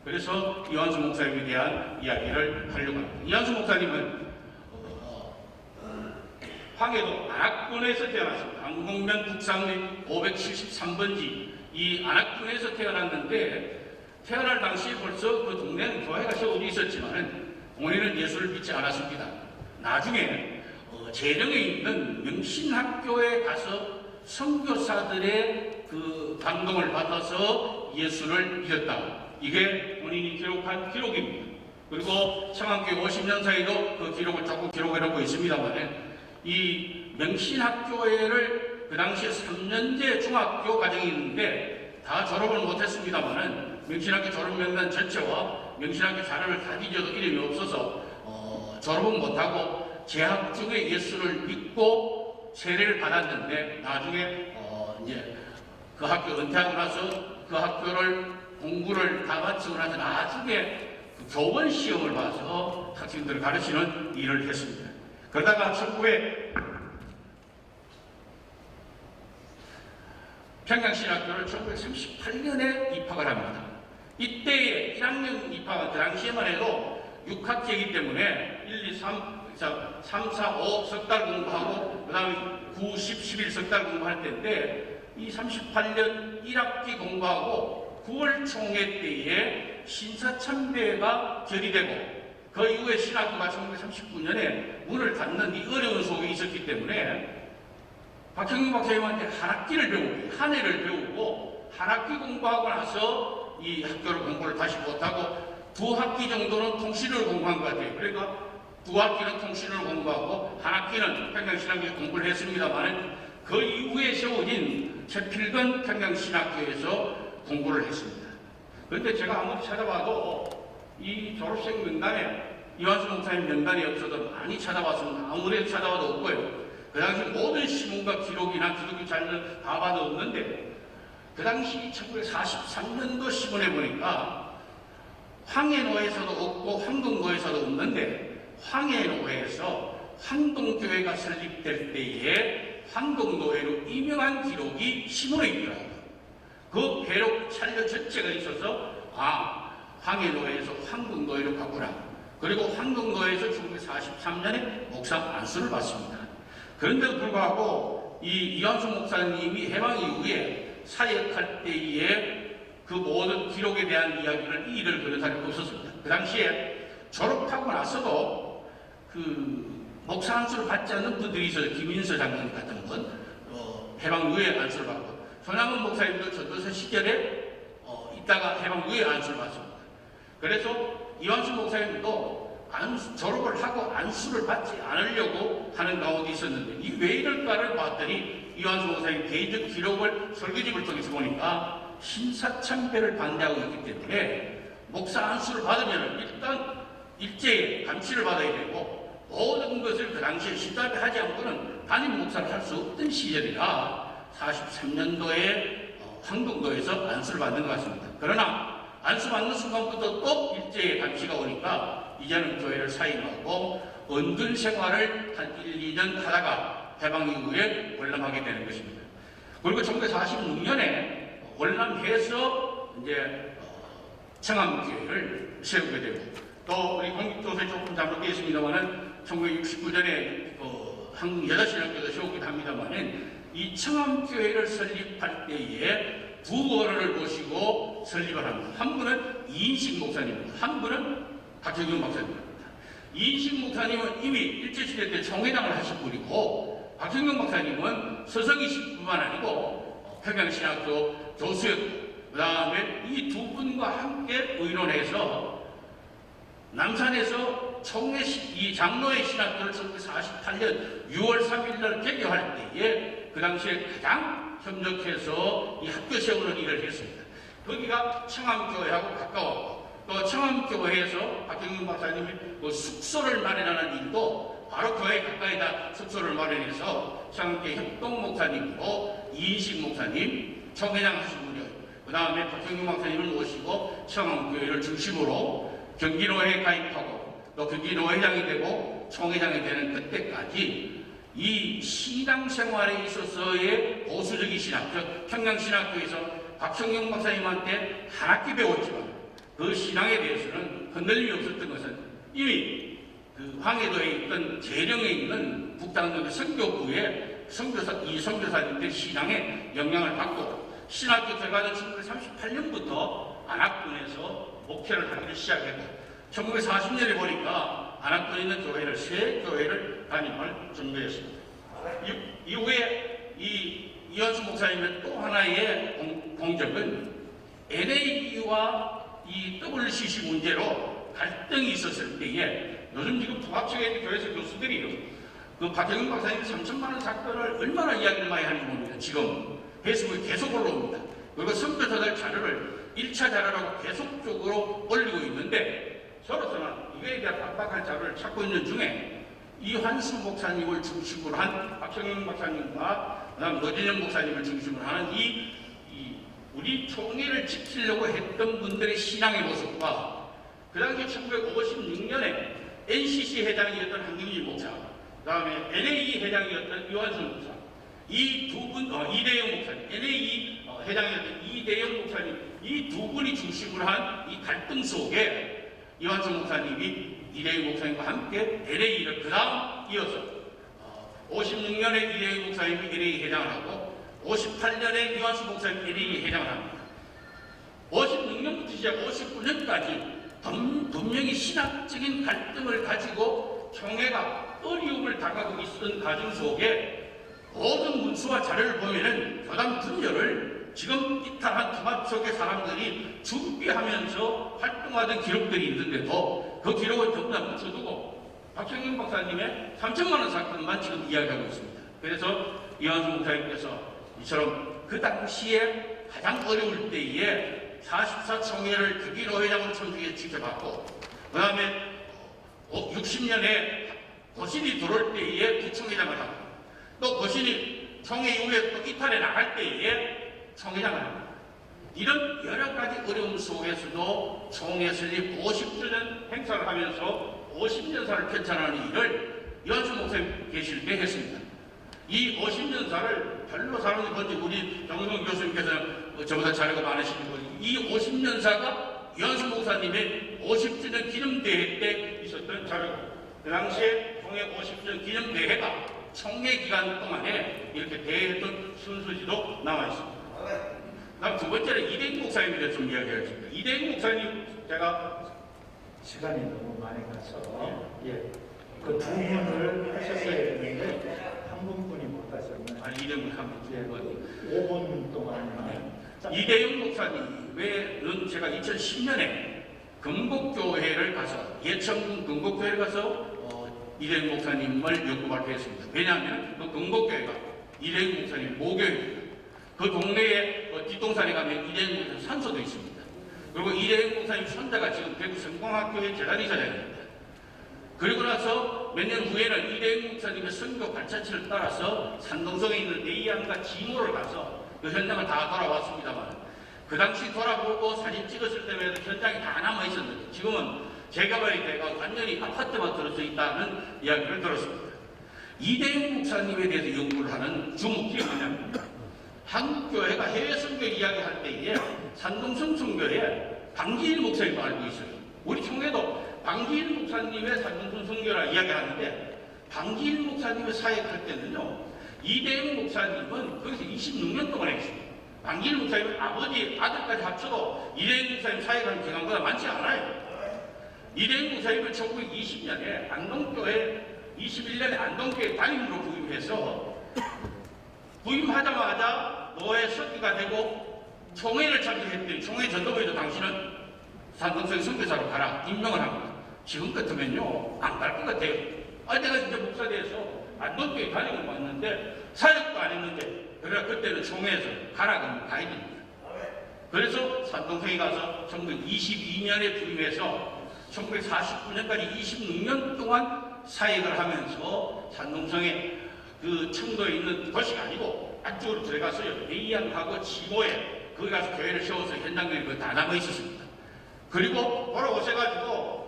그래서 이완수 목사님에 대한 이야기를 하려고 합니다. 이완수 목사님은 황해도 안악군에서 태어났습니다. 안국면 북상리 573번지 이 안악군에서 태어났는데 태어날 당시에 벌써 그 동네는 교회가 세워져 있었지만 본인은 예수를 믿지 않았습니다. 나중에 재령에 있는 명신학교에 가서 선교사들의 그 감동을 받아서 예수를 믿었다. 이게 본인이 기록한 기록입니다. 그리고 청암교회 50년 사이도 그 기록을 자꾸 기록해놓고 있습니다만 이 명신학교회를 그 당시에 3년제 중학교 과정이 있는데 다 졸업을 못했습니다만 명신학교 졸업명단 전체와 명신학교 자료를 다 뒤져도 이름이 없어서 졸업은 못하고 재학 중에 예수를 믿고 세례를 받았는데 나중에 이제 그 학교 은퇴하고 나서 그 학교를 공부를 다 마치고 나서 나중에 그 교원 시험을 봐서 학생들을 가르치는 일을 했습니다. 그러다가 1900 평양신학교를 1938년에 입학을 합니다. 이때에 1학년 입학은 그 당시에만 해도 6학기이기 때문에 1, 2, 3, 4, 5 석 달 공부하고 그 다음에 9, 10, 11 석 달 공부할 때인데 이 38년 1학기 공부하고 9월 총회 때에 신사참배가 결의되고 그 이후에 신학교가 1939년에 문을 닫는 이 어려운 속에 있었기 때문에 박형균 박사님한테 한 학기를 배우고 한 해를 배우고 한 학기 공부하고 나서 이 학교를 공부를 다시 못하고 2학기 정도는 통신을 공부한 것 같아요. 그러니까 2학기는 통신을 공부하고 한 학기는 평양신학교에 공부를 했습니다만 그 이후에 세워진 최필건 평양신학교에서 공부를 했습니다. 그런데 제가 아무리 찾아봐도 이 졸업생 명단에 이완수 목사님 명단이 없어도 많이 찾아봤습니다. 아무래도 찾아봐도 없고요. 그 당시 모든 신문과 기록이나 기독교 자료는 다 봐도 없는데 그 당시 1943년도 신문에 보니까 황해노에서도 없고 황동노에서도 없는데 황해노에서 황동교회가 설립될 때에 황동노회로 임명한 기록이 신문에 있더라고요. 그 배록 차례 전체가 있어서 황해노회에서 황동노회로 바꾸라. 그리고 황동노회에서 1943년에 목사 안수를 받습니다. 그런데도 불구하고 이 이완수 목사님이 해방 이후에 사역할 때에 그 모든 기록에 대한 이야기를 일을 그런 사람이 없었습니다. 그 당시에 졸업하고 나서도 그 목사 안수를 받지 않는 분들이 있어요. 김인서 장로님 같은 분, 해방 이후에 안수를 받고 손양은 목사님도 전도사 시절에 있다가 해방 이후에 안수를 받습니다. 그래서 이완수 목사님도 졸업을 하고 안수를 받지 않으려고 하는 가운데 있었는데 이 왜 이럴까를 봤더니 이완수 목사님 개인적 기록을 설교집을 통해서 보니까 신사참배를 반대하고 있기 때문에 목사 안수를 받으면 일단 일제에 감시를 받아야 되고 모든 것을 그 당시에 시답에 하지 않고는 담임 목사를 할 수 없던 시절이라 43년도에 황동도에서 안수를 받는 것 같습니다. 그러나 안수받는 순간부터 또 일제의 감시가 오니까 이제는 교회를 사임하고 은둔 생활을 한 1, 2년 하다가 해방 이후에 월남하게 되는 것입니다. 그리고 1946년에 월남해서 이제 청암교회를 세우게 되고 또 우리 공익도서에 조금 잘못되어 있습니다만은 1969년에 한국 여자신학교도 세우기도 합니다만은 이 청암교회를 설립할 때에 두 어른을 모시고 설립을 합니다. 한 분은 이인식 목사님입니다. 한 분은 박형균 박사님입니다. 이인식 목사님은 이미 일제시대 때 총회장을 하신 분이고 박형균 박사님은 서성이시뿐만 아니고 평양신학교 교수였고 그 다음에 이 두 분과 함께 의논해서 남산에서 이 장로의 신학교를 1948년 6월 3일 날 개교할 때에 그 당시에 가장 협력해서 이 학교 세우는 일을 했습니다. 거기가 청암교회하고 가까웠고 또 청암교회에서 박경윤 박사님이 그 숙소를 마련하는 일도 바로 교회 가까이다 숙소를 마련해서 청암교회 협동 목사님으로 이인식 목사님 총회장 하신 분이요. 그 다음에 박경윤 박사님을 모시고 청암교회를 중심으로 경기노회에 가입하고 또 경기노회장이 되고 총회장이 되는 그때까지 이 신앙생활에 있어서의 보수적인 신학, 즉 평양신학교에서 박성경 박사님한테 한 학기 배웠지만 그 신앙에 대해서는 흔들림이 없었던 것은 이미 그 황해도에 있던 재령에 있는 북당도 선교부의 선교사님들 신앙에 영향을 받고 신학교 들어가는 1938년부터 안학군에서 목회를 하기를 시작했고 1940년에 보니까 안학군에 있는 교회를 세 교회를 담임할 준비했습니다. 이후에 이현수 목사님의 또 하나의 공적은 NAE와 이 WCC 문제로 갈등이 있었을 때에 요즘 지금 부학청에 있는 교회에서 교수들이 그 박경윤 박사님 3천만 원 사건을 얼마나 이야기를 많이 하는지 모릅니다. 지금 페이스북에 계속 올라옵니다. 그리고 선교사들 자료를 1차 자료라고 계속적으로 올리고 있는데 저로서는 이거에 대한 빡빡한 자료를 찾고 있는 중에 이환수 목사님을 중심으로 한 박성영 박사님과 그다음 노진현 목사님을 중심으로 하는 우리 총회를 지키려고 했던 분들의 신앙의 모습과 그 당시 1956년에 NCC 회장이었던 한경일 목사, 그 다음에 NAE 회장이었던 이환수 목사, 이 두 분, 이대영 목사님, NAE 회장이었던 이대영 목사님, 이 두 분이 중심으로 한 이 갈등 속에 이환수 목사님이 이대영 목사님과 함께 NAE를 그 다음 이어서 56년에 이대영 목사님이 NAE 회장을 하고 58년에 이환수 목사님이 NAE 회장을 합니다. 56년부터 시작 59년까지 분명히 신학적인 갈등을 가지고 총회가 어려움을 당하고 있었던 과정 속에 모든 문수와 자료를 보면은 교단 분열을 지금 이탈한 통합 속의 사람들이 준비하면서 활동하던 기록들이 있는데도 그 기록을 전부 다 묻혀두고 박정현 박사님의 3천만 원 사건만 지금 이야기하고 있습니다. 그래서 이완수 목사님께서 이처럼 그 당시에 가장 어려울 때에 44 총회를 특위노회장으로 천주에 지켜봤고 그 다음에 60년에 고신이 들어올 때에 부총회장을 하고 또 고신이 총회 이후에 또 이탈에 나갈 때에 총회장을 합니다. 이런 여러 가지 어려움 속에서도 총회 설립 50주년 행사를 하면서 50년사를 편찬하는 일을 이완수 목사님 계실 때 했습니다. 이 50년사를 별로 사람들이 본지 우리 정성 교수님께서는 저보다 자료가 많으시는 거지. 이 50년사가 이완수 목사님의 50주년 기념대회 때 있었던 자료가 그 당시에 총회 50주년 기념대회가 총회 기간 동안에 이렇게 대회했던 순서지도 나와 있습니다. 다음 두 번째는 이대인 목사님에 대해서 좀 이야기하겠습니다. 이대인 목사님 제가 시간이 너무 많이 가서 그 두 분을 하셨어야 했는데 한 분뿐이 못 하셨네요. 아니 이대인 목사님 5분 동안만. 이대인 목사님은 제가 2010년에 금곡교회를 가서 예천군 금곡교회를 가서 이대인 목사님을 연구 발표했습니다. 왜냐하면 그 금곡교회가 이대인 목사님 모교회입니다. 그 동네에 뒷동산에 가면 이대인 목사님 산소도 있습니다. 그리고 이대인 목사님 손자가 지금 대구 성공학교의 재단이사장입니다. 그리고 나서 몇 년 후에는 이대인 목사님의 선교 발자취를 따라서 산동성에 있는 내이안과 지모를 가서 그 현장을 다 돌아왔습니다만 그 당시 돌아보고 사진 찍었을 때만 해도 현장이 다 남아있었는데 지금은 재개발이 돼가 완전히 아파트만 들어서 있다는 이야기를 들었습니다. 이대인 목사님에 대해서 연구를 하는 주목이 뭐냐면 한국교회가 해외 선교 이야기할 때에 산동성 선교에 방기일 목사님도 알고 있어요. 우리 총회도 방기일 목사님의 산동성 선교라 이야기하는데 방기일 목사님의 사역할 때는요 이대인 목사님은 거기서 26년 동안 했습니다. 방기일 목사님은 아버지 아들까지 합쳐도 이대인 목사님 사역하는 기간보다 많지 않아요. 이대인 목사님은 1920년에 안동교회 21년에 안동교회 담임으로 부임해서 부임하자마자 노회 서기가 되고 총회를 참석했더니 총회 전도부에도 당신은 산동성 선교사로 가라 임명을 합니다. 지금 같으면요 안 갈 것 같아요. 내가 이제 목사돼서 안동교회 다니고 왔는데 사역도 안 했는데 그래 그때는 총회에서 가라 그러면 가야 됩니다. 그래서 산동성에 가서 1922년에 부임해서 1949년까지 26년 동안 사역을 하면서 산동성에 그 청도에 있는 도시가 아니고 안쪽으로 들어가서요 예의양하고 지모에 거기 가서 교회를 세워서 현장교회 다 남아 있었습니다. 그리고 돌아오셔가지고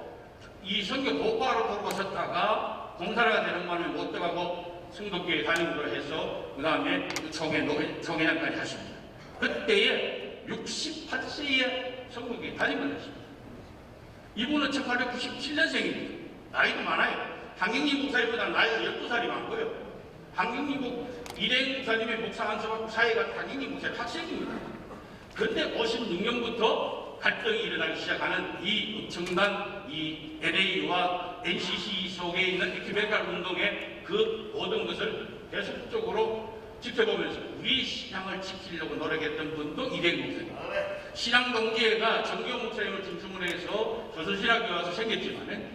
이 선교 독과로 돌아오셨다가 공사라가 되는 바람에 못 들어가고 성도교회 다니기로 해서 그 다음에 총회장까지 하십니다. 그때에 68세에 성도교회 다니기로 했습니다. 이분은 1897년생입니다. 나이도 많아요. 한경림 목사님보다 나이가 12살이 많고요. 한경림 이대행 목사님의 목사 안수받고 사회가 한경림 목사의 학생입니다. 그런데 56년부터 활동이 일어나기 시작하는 이 엄청난 이 LA와 NCC 속에 있는 에큐메니칼 운동의 그 모든 것을 계속적으로 지켜보면서 우리 신앙을 지키려고 노력했던 분도 이대행 목사입니다. 신앙동지회가 정교훈 목사님을 중심으로 해서 조선신학교에 와서 생겼지만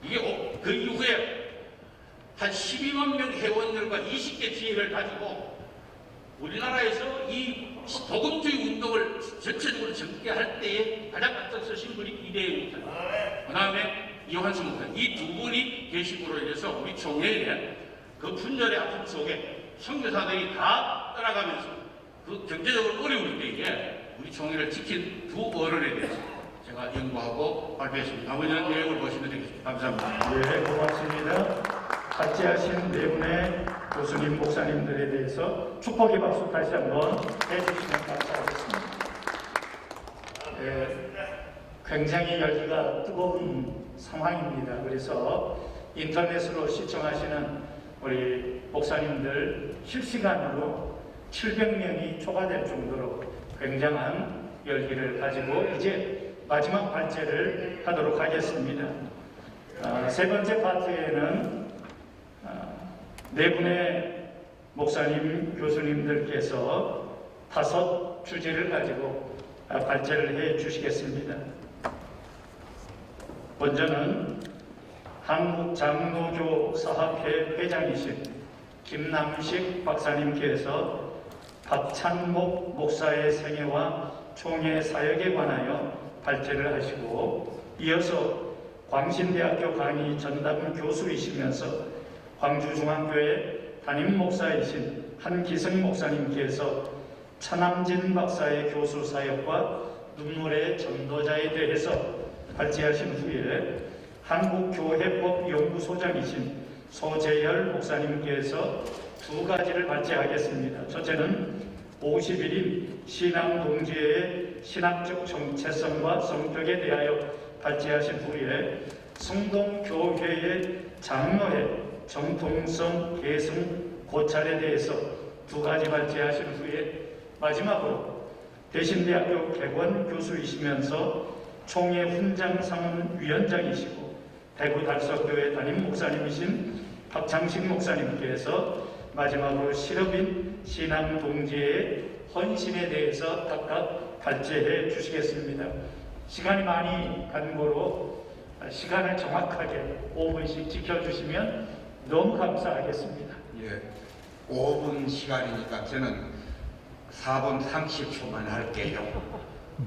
이게 그 이후에 한 12만 명 회원들과 20개 지회를 가지고 우리나라에서 이 복음주의 운동을 전체적으로 전개할 때에 가장 앞서신 분이 이대행 목사님, 그 다음에 이환수 목사님, 이 두 분이 계심으로 인해서 우리 총회에 그 분열의 아픔 속에 선교사들이 다 따라가면서 그 경제적으로 어려울 때에 우리 총회를 지킨 두 어른에 대해서 제가 연구하고 발표했습니다. 나머지는 내용을 보시면 되겠습니다. 감사합니다. 예, 고맙습니다. 같이하신 네 분의 교수님, 목사님들에 대해서 축복의 박수 다시 한번 해주시면 감사하겠습니다. 예, 굉장히 열기가 뜨거운 상황입니다. 그래서 인터넷으로 시청하시는 우리 목사님들 실시간으로 700명이 초과될 정도로 굉장한 열기를 가지고 이제 마지막 발제를 하도록 하겠습니다. 세 번째 파트에는 네 분의 목사님, 교수님들께서 5 주제를 가지고 발제를 해 주시겠습니다. 먼저는 한국장로교사합회 회장이신 김남식 박사님께서 박찬목 목사의 생애와 총회 사역에 관하여 발제를 하시고, 이어서 광신대학교 강의 전담 교수이시면서 광주중앙교회 담임 목사이신 한기성 목사님께서 차남진 박사의 교수 사역과 눈물의 전도자에 대해서 발제하신 후에 한국교회법 연구소장이신 소재열 목사님께서 2가지를 발제하겠습니다. 첫째는 51인 신앙동지회의 신학적 정체성과 성격에 대하여 발제하신 후에 성동교회의 장로회 정통성 계승 고찰에 대해서 2가지 발제하신 후에 마지막으로 대신대학교 개원 교수이시면서 총회 훈장상원 위원장이시고 대구 달서교회 담임 목사님이신 박창식 목사님께서 마지막으로 실업인 신앙동지의 헌신에 대해서 각각 발제해 주시겠습니다. 시간이 많이 간 거로 시간을 정확하게 5분씩 지켜주시면 너무 감사하겠습니다. 예, 5분 시간이니까 저는 4분 30초만 할게요.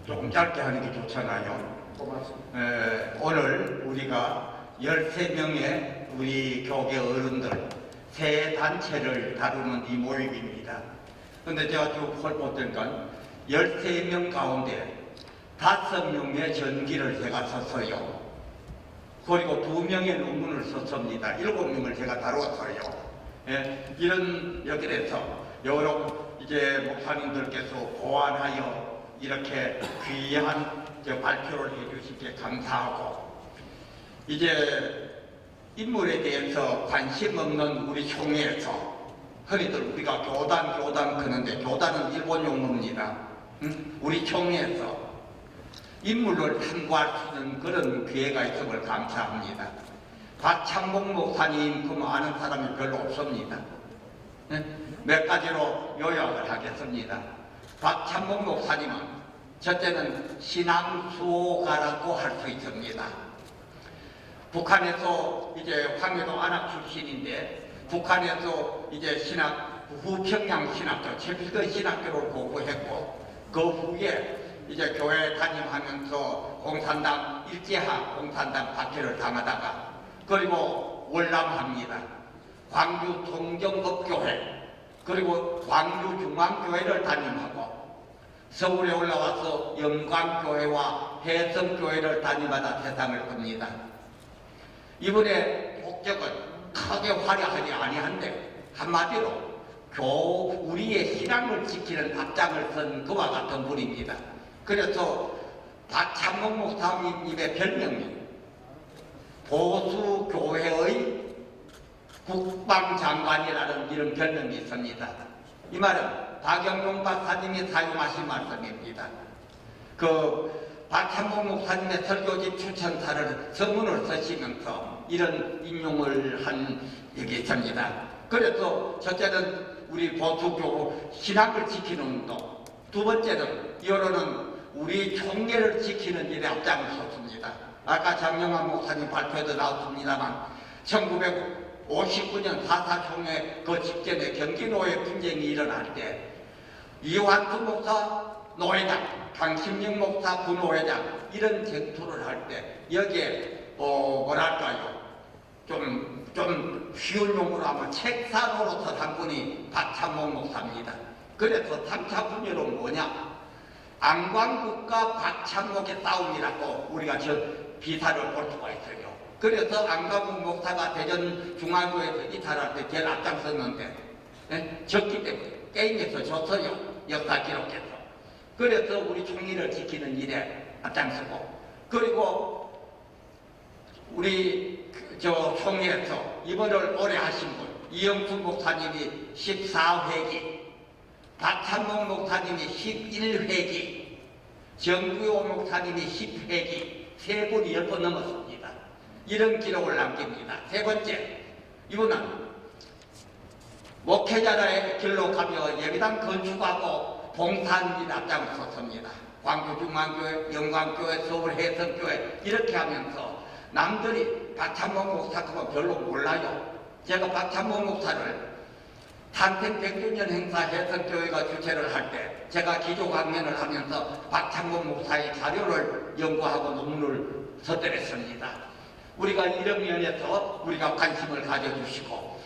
조금 짧게 하는 게 좋잖아요. 고맙습니다. 오늘 우리가 13명의 우리 교계 어른들 세 단체를 다루는 이 모임입니다. 근데 제가 쭉 볼 건 13명 가운데 5명의 전기를 제가 썼어요. 그리고 2명의 논문을 썼습니다. 7명을 제가 다루었어요. 예, 이런 여기에서 여러 이제 목사님들께서 고안하여 이렇게 귀한 발표를 해주시기에 감사하고, 이제 인물에 대해서 관심 없는 우리 총회에서 흔히들 우리가 교단 그러는데 교단은 일본 용어입니다. 우리 총회에서 인물을 탐구할 수 있는 그런 기회가 있음을 감사합니다. 박창복 목사님 그 아는 사람이 별로 없습니다. 몇 가지로 요약을 하겠습니다. 박창복 목사님은 첫째는 신앙수호가라고 할 수 있습니다. 북한에서 이제 황해도 안학 출신인데 북한에서 이제 신학 후평양 신학교 최필건 신학교를 공부했고 그 후에 이제 교회 다ним하면서 공산당 일제하 공산당 박해를 당하다가 그리고 월남합니다. 광주 통정법교회 그리고 광주 중앙교회를 담임하고 서울에 올라와서 영광교회와 해성교회를 담임하다 세상을 겁니다. 이번에 목적은 크게 화려하지 아니한데 한마디로 우리의 신앙을 지키는 앞장을 선 그와 같은 분입니다. 그래서 박찬목 목사님의 별명이 보수교회의 국방장관이라는 이런 별명이 있습니다. 이 말은 박영용 박사님이 사용하신 말씀입니다. 그 박찬목 목사님의 설교집 추천사를 서문을 쓰시면서 이런 인용을 한 얘기 있습니다. 그래서 첫째는 우리 보수교 신학을 지키는 운동, 두 번째는 여론은 우리 총례를 지키는 일에 앞장을 섰습니다. 아까 장영환 목사님 발표에도 나왔습니다만 1959년 4.4 총회 그 직전에 경기노예 분쟁이 일어날 때 이완수 목사 노회장, 강신영 목사 부노회장 이런 전투를 할 때 여기에 뭐랄까요 좀 쉬운 용어로 하면 책사로서 한 분이 박찬목 목사입니다. 그래서 3차 분열은 뭐냐? 안광국과 박찬목의 싸움이라고 우리가 저 비사를 볼 수가 있어요. 그래서 안광국 목사가 대전 중앙교에서 이탈할 때 제일 앞장섰는데 졌기 때문에 게임에서 졌어요. 역사 기록에서. 그래서 우리 총리를 지키는 일에 앞장서고 그리고 우리 저 총회에서 입원을 오래 하신 분 이영수 목사님이 14회기 박찬목 목사님이 11회기 정규호 목사님이 10회기 세 분이 10번 넘었습니다. 이런 기록을 남깁니다. 세 번째 이분은 목회자의 길로 가며 예배당 건축하고 봉사하는 일 앞장섰습니다. 광주중앙교회, 영광교회, 서울해성교회 이렇게 하면서 남들이 박찬목 목사 그거 별로 몰라요. 제가 박찬목 목사를 탄생 100주년 행사 해성교회가 주최를 할 때 제가 기조 강연을 하면서 박찬목 목사의 자료를 연구하고 논문을 서술했습니다. 우리가 이런 면에서 우리가 관심을 가져주시고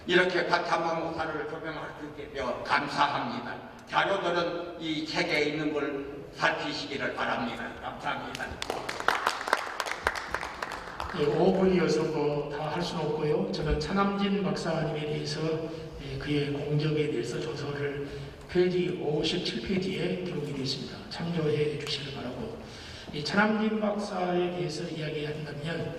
이렇게 박찬목 목사를 조명할 수 있게 되어 감사합니다. 자료들은 이 책에 있는 걸 살피시기를 바랍니다. 감사합니다. 5분이어서 뭐 다 할 수는 없고요. 저는 차남진 박사님에 대해서 그의 공적에 대해서 조서를 페이지 57페이지에 기록이 되어 있습니다. 참조해 주시길 바라고 이 차남진 박사에 대해서 이야기한다면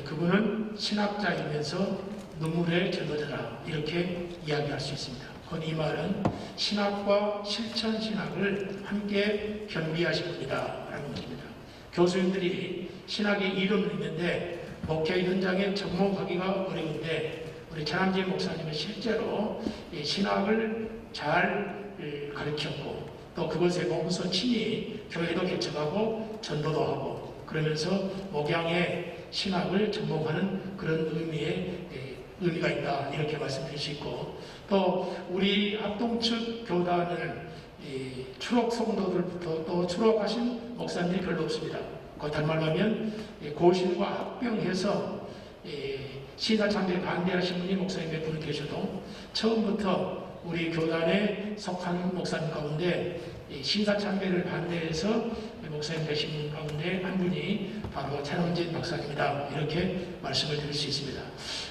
그분은 신학자이면서 눈물의 전도자라 이렇게 이야기할 수 있습니다. 이 말은 신학과 실천 신학을 함께 겸비하신 분이다 라는 것입니다. 교수님들이 신학의 이론은 있는데 목회 현장에 접목하기가 어려운데 우리 차남진 목사님은 실제로 신학을 잘 가르쳤고 또 그것에 보면서 친히 교회도 개척하고 전도도 하고 그러면서 목양의 신학을 접목하는 그런 의미가 있다 이렇게 말씀드릴 수 있고 또 우리 합동측 교단을 추록 성도들부터 또 추록하신 목사님이 별로 없습니다. 다른 말로 하면 고신과 합병해서 신사참배에 반대하신 분이 목사님 몇 분 계셔도 처음부터 우리 교단에 속한 목사님 가운데 신사참배를 반대해서 목사님 되신 분 가운데 한 분이 바로 차남진 박사님이다 이렇게 말씀을 드릴 수 있습니다.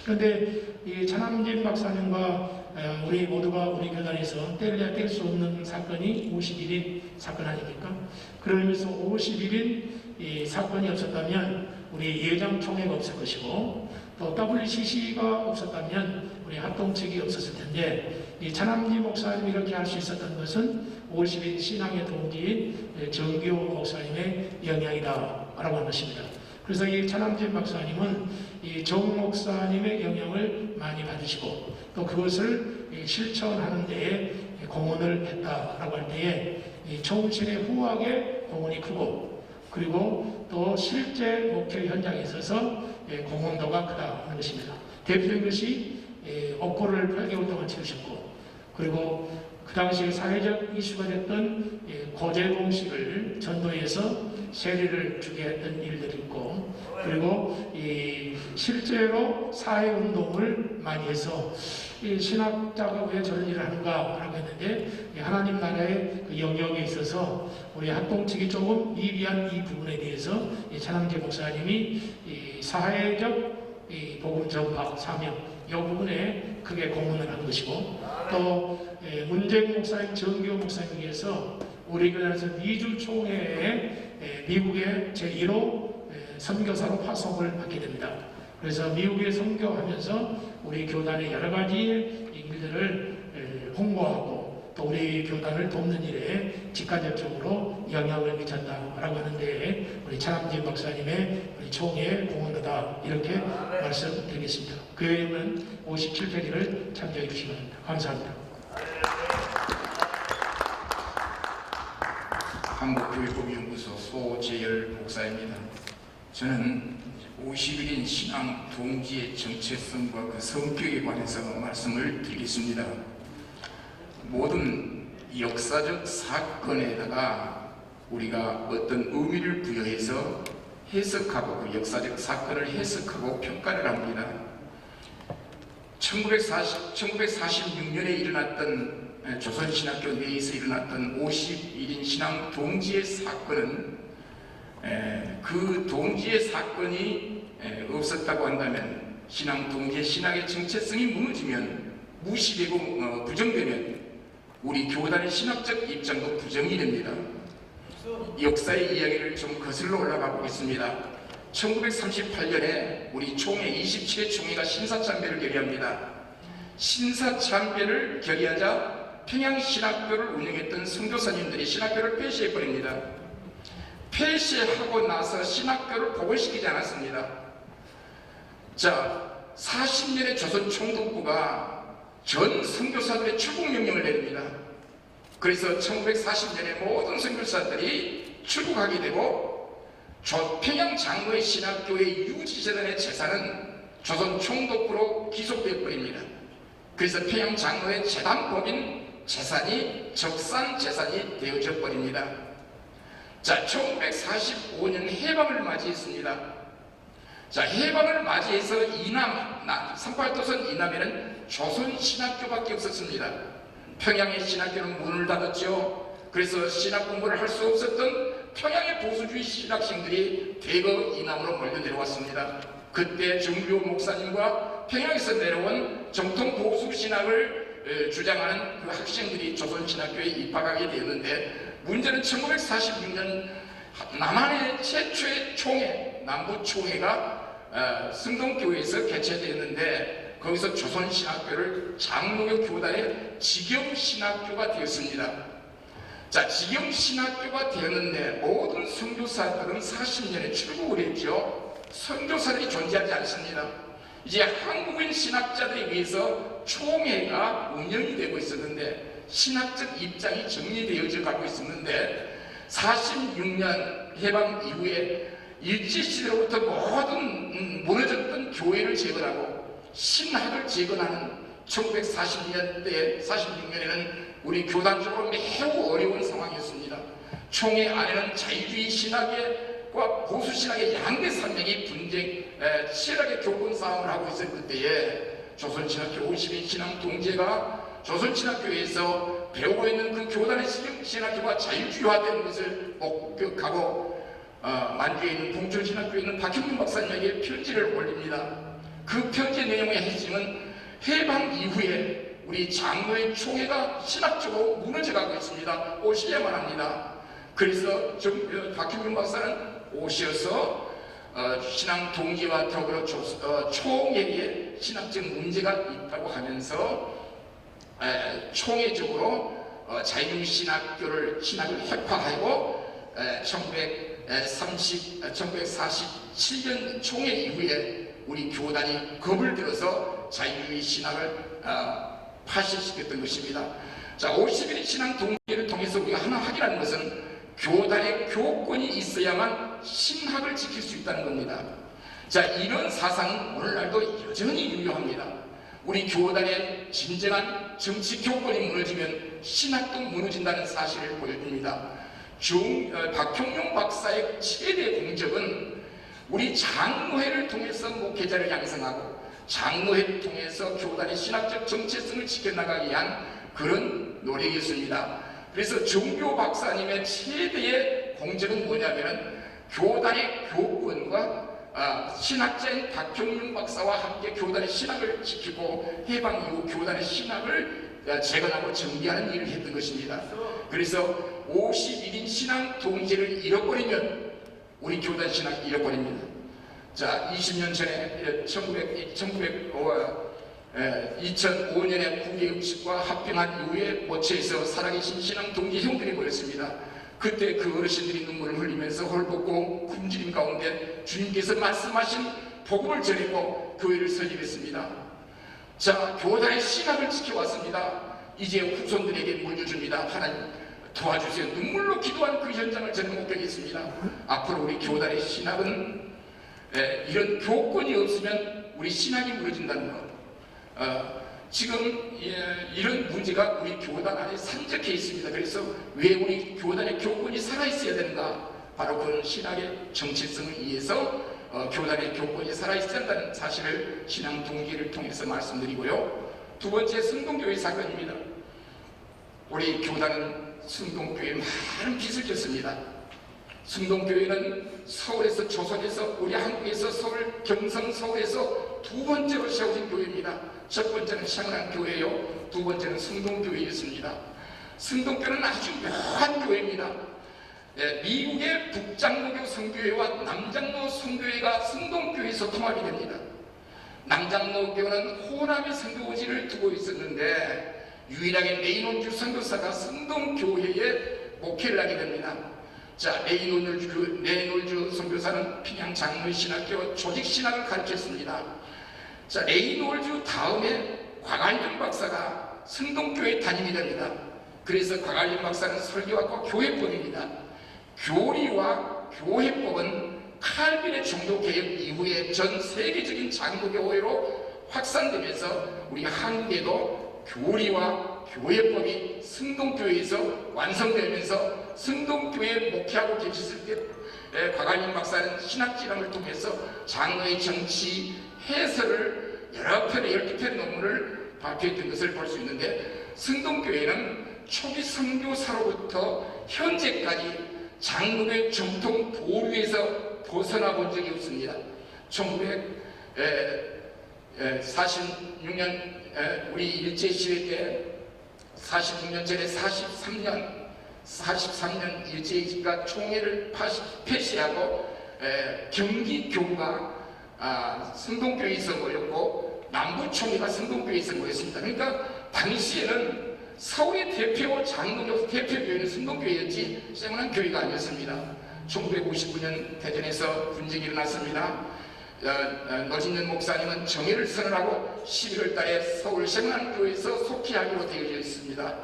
그런데 이 차남진 박사님과 우리 모두가 우리 교단에서 뗄래야 뗄 수 없는 사건이 51인 사건 아닙니까? 그러면서 51인 이 사건이 없었다면 우리 예장총회가 없을 것이고 또 WCC가 없었다면 우리 합동측이 없었을 텐데 이 차남진 목사님이 이렇게 할 수 있었던 것은 50인 신앙의 동기인 정규호 목사님의 영향이다 라고 하는 것입니다. 그래서 이 차남진 박사님은 이 정 목사님의 영향을 많이 받으시고 또 그것을 실천하는 데에 공헌을 했다라고 할 때에 이 총신의 후학의 공헌이 크고 그리고 또 실제 목회 현장에 있어서 공헌도가 크다 하는 것입니다. 대표적인 것이 옥고를 8개월 동안 치르셨고, 그리고 그 당시에 사회적 이슈가 됐던 고재봉식을 전도해서 세례를 주게 했던 일들이 있고, 그리고 실제로 사회운동을 많이 해서 신학자가 왜 저런 일을 하는가라고 했는데, 하나님 나라의 그 영역에 있어서 우리 학동 측이 조금 미비한 이 부분에 대해서 찬항재 목사님이 사회적 복음 전파 사명 이 부분에 크게 공헌을 한 것이고, 또 문재인 목사님, 정규 목사님께서 우리 교단에서 2주 총회에 미국의 제1호 선교사로 파송을 받게 됩니다. 그래서 미국에 선교하면서 우리 교단의 여러 가지 일들을 홍보하고 또 우리 교단을 돕는 일에 직간접적으로 영향을 미쳤다라고 하는데, 우리 찬항재 박사님의 우리 총회의 공헌하다 이렇게 말씀드리겠습니다. 그 외에는 57페이지를 참조해 주시기 바랍니다. 감사합니다. 한국교육법연구소 소재열 목사입니다. 저는 51인 신앙 동지의 정체성과 그 성격에 관해서 말씀을 드리겠습니다. 모든 역사적 사건에다가 우리가 어떤 의미를 부여해서 해석하고 그 역사적 사건을 해석하고 평가를 합니다. 1946년에 일어났던 조선신학교 내에서 일어났던 51인 신앙 동지의 사건은 그 동지의 사건이 없었다고 한다면, 신앙 동지의 신학의 정체성이 무너지면, 무시되고 부정되면 우리 교단의 신학적 입장도 부정이 됩니다. 역사의 이야기를 좀 거슬러 올라가 보겠습니다. 1938년에 우리 총회 27회 총회가 신사참배를 결의합니다. 신사참배를 결의하자 평양신학교를 운영했던 선교사님들이 신학교를 폐쇄해버립니다. 폐쇄하고 나서 신학교를 복원시키지 않았습니다. 자, 40년의 조선 총독부가 전 선교사들의 출국명령을 내립니다. 그래서 1940년에 모든 선교사들이 출국하게 되고, 평양 장로의 신학교의 유지재단의 재산은 조선 총독부로 기속되어 버립니다. 그래서 평양 장로의 재단법인 재산이 적산 재산이 되어져 버립니다. 자, 1945년 해방을 맞이했습니다. 자, 해방을 맞이해서 삼팔도선 이남에는 조선 신학교밖에 없었습니다. 평양의 신학교는 문을 닫았죠. 그래서 신학 공부를 할 수 없었던 평양의 보수주의 신학생들이 대거 이남으로 몰려 내려왔습니다. 그때 정규 목사님과 평양에서 내려온 정통 보수 신학을 주장하는 그 학생들이 조선 신학교에 입학하게 되었는데, 문제는 1946년 남한의 최초의 총회, 남부 총회가 승동교회에서 개최되었는데, 거기서 조선 신학교를 장로교 교단의 직영 신학교가 되었습니다. 자, 직영 신학교가 되었는데 모든 선교사들은 40년에 출국을 했죠. 선교사들이 존재하지 않습니다. 이제 한국인 신학자들에 의해서 총회가 운영이 되고 있었는데, 신학적 입장이 정리되어져 가고 있었는데, 46년 해방 이후에 일제시대로부터 모든 무너졌던 교회를 재건하고 신학을 재건하는 1940년에는 우리 교단적으로 매우 어려운 상황이었습니다. 총회 안에는 자유주의 신학과 보수 신학의 양대 산맥이 치열하게 교권 싸움을 하고 있을 그때에 조선신학교 50인 신앙 동지가 조선신학교에서 배우고 있는 그 교단의 신학교가 자유주의화되는 것을 목격하고 만주에 있는 봉천신학교에 있는 박형균 박사님에게 편지를 올립니다. 그 편지의 내용의 핵심은 해방 이후에 우리 장로의 총회가 신학적으로 무너져가고 있습니다. 오셔야만 합니다. 그래서 박형균 박사는 오셔서 신앙 동지와 더불어 총회에 신학적 문제가 있다고 하면서 총회적으로 신학을 획파하고 1947년 총회 이후에 우리 교단이 겁을 들어서 자유주의 신학을 파시시켰던 것입니다. 자, 51인 신앙 동지를 통해서 우리가 하나 확인하는 것은 교단의 교권이 있어야만 신학을 지킬 수 있다는 겁니다. 자, 이런 사상은 오늘날도 여전히 유효합니다. 우리 교단의 진정한 정치 교권이 무너지면 신학도 무너진다는 사실을 보여줍니다. 박형용 박사의 최대 공적은 우리 장로회를 통해서 목회자를 양성하고 장로회를 통해서 교단의 신학적 정체성을 지켜나가기 위한 그런 노력이었습니다. 그래서 정교 박사님의 최대의 공적은 뭐냐면은 교단의 교권과 신학자인 박형용 박사와 함께 교단의 신학을 지키고 해방 이후 교단의 신학을 재건하고 정비하는 일을 했던 것입니다. 그래서 51인 신앙 동지를 잃어버리면 우리 교단 신학이 잃어버립니다. 자, 20년 전에 2005년에 국외육식과 합병한 이후에 모처에서 살아계신 신앙 동지 형들이 모였습니다. 그때 그 어르신들이 눈물을 흘리면서 헐벗고 굶주림 가운데 주님께서 말씀하신 복음을 전했고 교회를 설립했습니다. 자, 교단의 신학을 지켜왔습니다. 이제 후손들에게 물려줍니다. 하나님 도와주세요. 눈물로 기도한 그 현장을 저는 목격했습니다. 앞으로 우리 교단의 신학은 이런 교권이 없으면 우리 신학이 무너진다는 것. 지금 이런 문제가 우리 교단 안에 산적해 있습니다. 그래서 왜 우리 교단의 교권이 살아있어야 되는가? 바로 그런 신학의 정체성을 위해서 교단의 교권이 살아있어야 한다는 사실을 신앙 동기를 통해서 말씀드리고요. 두 번째, 승동교회 사건입니다. 우리 교단은 승동교회에 많은 빚을 졌습니다. 승동교회는 서울에서 조선에서 우리 한국에서 서울 경성 서울에서 두 번째로 세워진 교회입니다. 첫 번째는 성남교회요, 두 번째는 승동교회였습니다. 승동교회는 아주 묘한 교회입니다. 미국의 북장로교 성교회와 남장로 성교회가 승동교회에서 통합이 됩니다. 남장로교는 호남의 선교지를 두고 있었는데 유일하게 레이논주 선교사가 승동교회에 목회를 하게 됩니다. 자, 레이놀주 선교사는 평양 장로의 신학교 조직신학을 가르쳤습니다. 자, 레이놀주 다음에 곽알림 박사가 승동교회 담임이 됩니다. 그래서 곽알림 박사는 설교학과 교회법입니다. 교리와 교회법은 칼빈의 종교개혁 이후에 전 세계적인 장로교회로 확산되면서 우리 한국에도 교리와 교회법이 승동교회에서 완성되면서 승동교회에 목회하고 계셨을 때 곽알림 박사는 신학진학을 통해서 장로의 정치 해설을 여러 편의 12편 논문을 발표했던 것을 볼 수 있는데 승동교회는 초기 선교사로부터 현재까지 장로의 정통 보류에서 벗어나 본 적이 없습니다. 1946년 우리 일제시대 때 46년 전에 43년 일제가 총회를 폐시하고 경기교가 승동교회에서 모였고 남부총회가 승동교회에서 모였습니다. 그러니까 당시에는 서울의 대표 장로교 대표교회는 승동교회였지 세문안교회가 아니었습니다. 1959년 대전에서 분쟁이 일어났습니다. 노진현 목사님은 정예를 선언하고 11월 달에 서울 세문안교회에서 속회하기로 되어져 있습니다.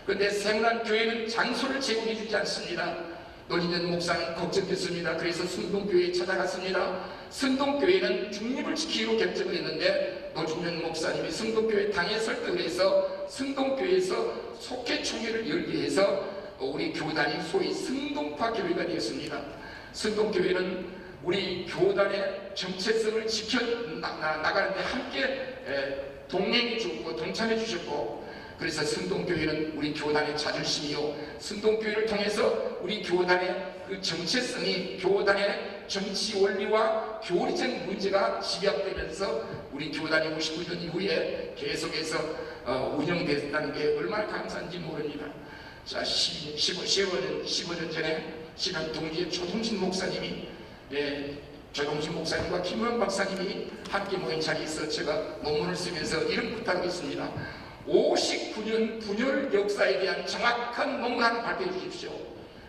그런데 세문안교회는 장소를 제공해 주지 않습니다. 노진현 목사는 걱정됐습니다. 그래서 승동교회에 찾아갔습니다. 승동교회는 중립을 지키기로 결정을 했는데 노진현 목사님이 승동교회 당에 설득을 해서 승동교회에서 속회총회를 열기 위해서 우리 교단이 소위 승동파 교회가 되었습니다. 승동교회는 우리 교단의 정체성을 지켜나가는데 함께 동행해 주고 동참해 주셨고, 그래서 승동교회는 우리 교단의 자존심이요, 승동교회를 통해서 우리 교단의 그 정체성이, 교단의 정치 원리와 교리적 문제가 집약되면서 우리 교단이 59년 이후에 계속해서 운영됐다는 게 얼마나 감사한지 모릅니다. 자, 15년 전에 신앙 동지의 조동진 목사님이, 조동진 목사님과 김원 박사님이 함께 모인 자리에서 제가 논문을 쓰면서 이런 부탁을 했습니다. 59년 분열 역사에 대한 정확한 논문 하나 발표해 주십시오.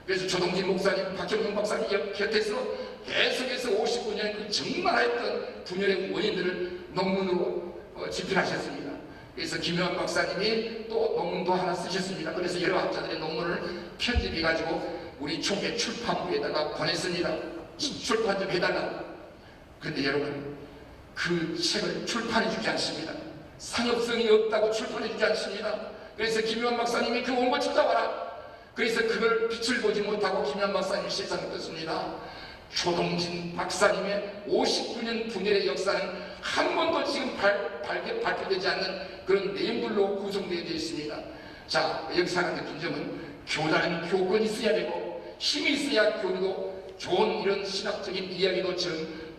그래서 조동진 목사님, 박형용 박사님 곁에서 계속해서 59년 그 적나라했던 분열의 원인들을 논문으로 집필하셨습니다. 그래서 김현 박사님이 또 논문도 하나 쓰셨습니다. 그래서 여러 학자들의 논문을 편집해가지고 우리 총회 출판부에다가 보냈습니다. 출판 좀 해달라. 그런데 여러분, 그 책을 출판해주지 않습니다. 상업성이 없다고 출판해주지 않습니다. 그래서 김유한 박사님이 그 원고 찾아와라. 그래서 그걸 빛을 보지 못하고 김유한 박사님이 세상을 떴습니다. 조동진 박사님의 59년 분열의 역사는 한 번도 지금 발표되지 않는 그런 내용들로 구성되어 있습니다. 자, 여기서 하나 느낀 점은 교단은 교권이 있어야 되고 힘이 있어야 교류도 좋은 이런 신학적인 이야기도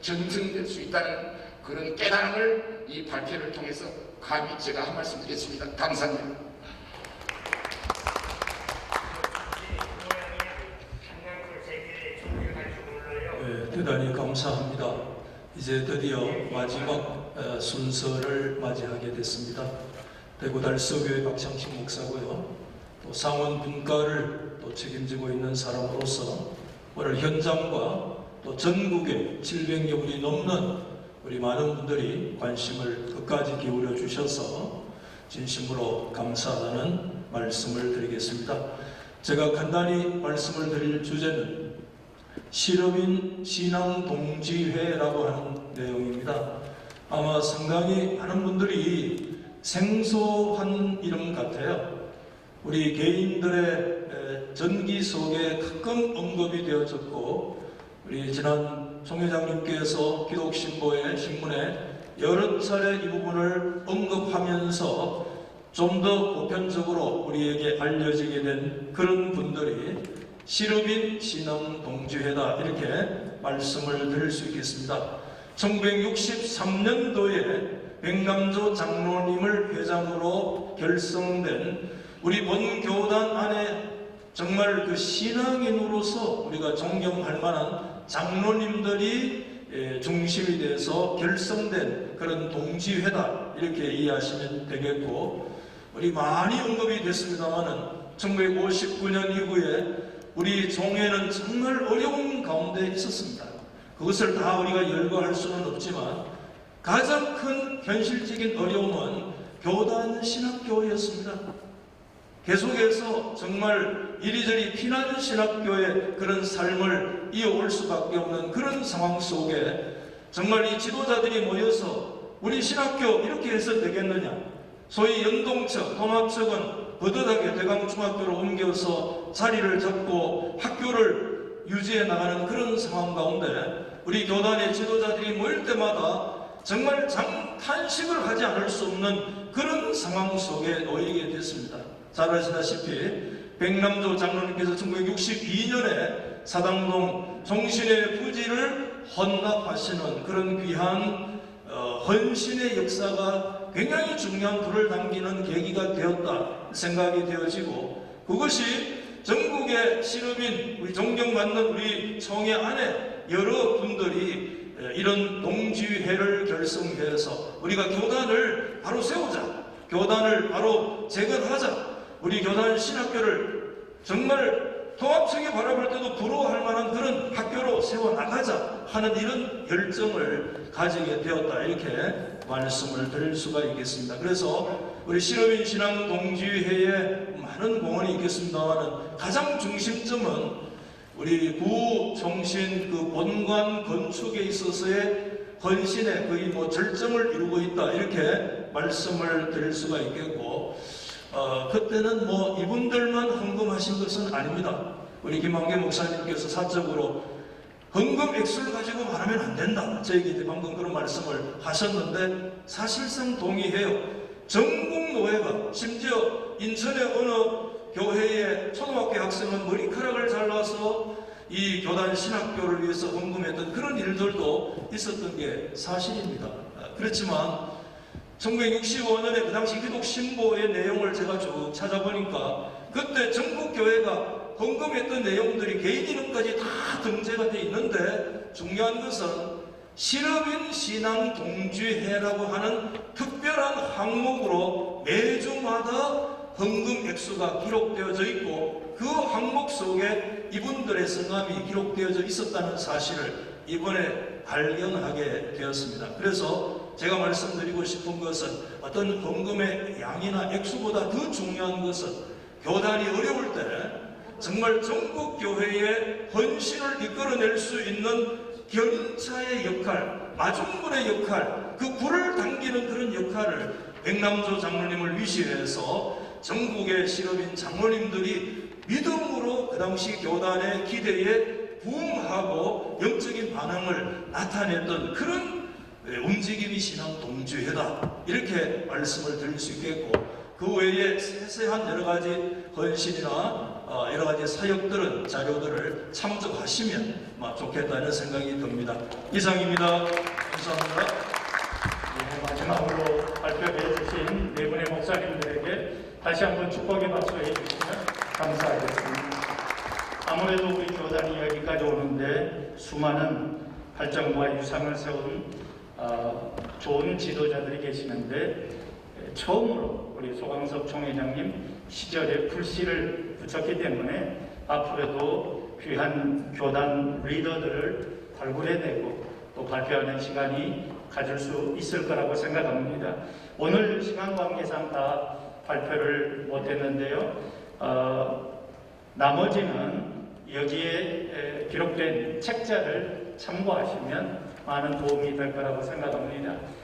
전승될 수 있다는 그런 깨달음을 이 발표를 통해서 감히 제가 한 말씀 드렸습니다. 감사합니다. 네, 대단히 감사합니다. 이제 드디어 마지막 순서를 맞이하게 됐습니다. 대구 달서교회 박창식 목사고요. 또 상원 분과를 또 책임지고 있는 사람으로서 오늘 현장과 또 전국에 700여 분이 넘는 우리 많은 분들이 관심을 끝까지 기울여 주셔서 진심으로 감사하다는 말씀을 드리겠습니다. 제가 간단히 말씀을 드릴 주제는 실업인 신앙동지회라고 하는 내용입니다. 아마 상당히 많은 분들이 생소한 이름 같아요. 우리 개인들의 전기 속에 가끔 언급이 되어졌고, 우리 지난 총회장님께서 기독신보의 신문에 여러 차례 이 부분을 언급하면서 좀 더 보편적으로 우리에게 알려지게 된 그런 분들이 실업인 신앙동지회다, 이렇게 말씀을 드릴 수 있겠습니다. 1963년도에 백남조 장로님을 회장으로 결성된 우리 본교단 안에 정말 그 신앙인으로서 우리가 존경할 만한 장로님들이 중심이 돼서 결성된 그런 동지회다, 이렇게 이해하시면 되겠고, 우리 많이 언급이 됐습니다마는 1959년 이후에 우리 종회는 정말 어려운 가운데 있었습니다. 그것을 다 우리가 열거할 수는 없지만 가장 큰 현실적인 어려움은 교단 신학교였습니다. 계속해서 정말 이리저리 피난 신학교의 그런 삶을 이어올 수밖에 없는 그런 상황 속에 정말 이 지도자들이 모여서 우리 신학교 이렇게 해서 되겠느냐, 소위 연동척, 통합척은 버젓하게 대강중학교로 옮겨서 자리를 잡고 학교를 유지해 나가는 그런 상황 가운데 우리 교단의 지도자들이 모일 때마다 정말 탄식을 하지 않을 수 없는 그런 상황 속에 놓이게 됐습니다. 잘 아시다시피 백남조 장로님께서 1962년에 사당동 종신의 부지를 헌납하시는 그런 귀한 헌신의 역사가 굉장히 중요한 불을 당기는 계기가 되었다 생각이 되어지고, 그것이 전국의 실업인, 우리 존경받는 우리 총회 안에 여러 분들이 이런 동지회를 결성해서 우리가 교단을 바로 세우자, 교단을 바로 재건하자, 우리 교단 신학교를 정말 통합청이 바라볼 때도 부러워할 만한 그런 학교로 세워나가자 하는 이런 열정을 가지게 되었다, 이렇게 말씀을 드릴 수가 있겠습니다. 그래서 우리 실업인 신앙동지회에 많은 공헌이 있겠습니다만 가장 중심점은 우리 구종신 그 본관 건축에 있어서의 헌신의 거의 절정을 이루고 있다, 이렇게 말씀을 드릴 수가 있겠고, 그때는 이분들만 헌금하신 것은 아닙니다. 우리 김한계 목사님께서 사적으로 헌금 액수를 가지고 말하면 안 된다, 저에게 이제 방금 그런 말씀을 하셨는데 사실상 동의해요. 전국 노회가, 심지어 인천의 어느 교회의 초등학교 학생은 머리카락을 잘라서 이 교단 신학교를 위해서 헌금했던 그런 일들도 있었던 게 사실입니다. 그렇지만 1965년에 그 당시 기독신보의 내용을 제가 쭉 찾아보니까 그때 전국교회가 헌금했던 내용들이 개인 이름까지 다 등재가 되어 있는데, 중요한 것은 실업인 신앙 동지회라고 하는 특별한 항목으로 매주마다 헌금 액수가 기록되어져 있고, 그 항목 속에 이분들의 성함이 기록되어져 있었다는 사실을 이번에 발견하게 되었습니다. 그래서 제가 말씀드리고 싶은 것은 어떤 헌금의 양이나 액수보다 더 중요한 것은 교단이 어려울 때 정말 전국 교회의 헌신을 이끌어낼 수 있는 견인차의 역할, 마중물의 역할, 그 불을 당기는 그런 역할을 백남조 장로님을 위시해서 전국의 실업인 장로님들이 믿음으로 그 당시 교단의 기대에 부응하고 영적인 반응을 나타냈던 그런 움직임이 신앙 동주회다, 이렇게 말씀을 드릴 수 있겠고, 그 외에 세세한 여러 가지 헌신이나 여러 가지 사역들은 자료들을 참조하시면 좋겠다는 생각이 듭니다. 이상입니다. 감사합니다. 네, 마지막으로 발표해 주신 네 분의 목사님들에게 다시 한번 축복의 박수 해주시면 감사하겠습니다. 아무래도 우리 교단이 여기까지 오는데 수많은 발전과 유상을 세운 좋은 지도자들이 계시는데, 처음으로 우리 소강석 총회장님 시절에 불씨를 붙였기 때문에 앞으로도 귀한 교단 리더들을 발굴해내고 또 발표하는 시간이 가질 수 있을 거라고 생각합니다. 오늘 시간 관계상 다 발표를 못했는데요. 나머지는 여기에 기록된 책자를 참고하시면 많은 도움이 될 거라고 생각합니다.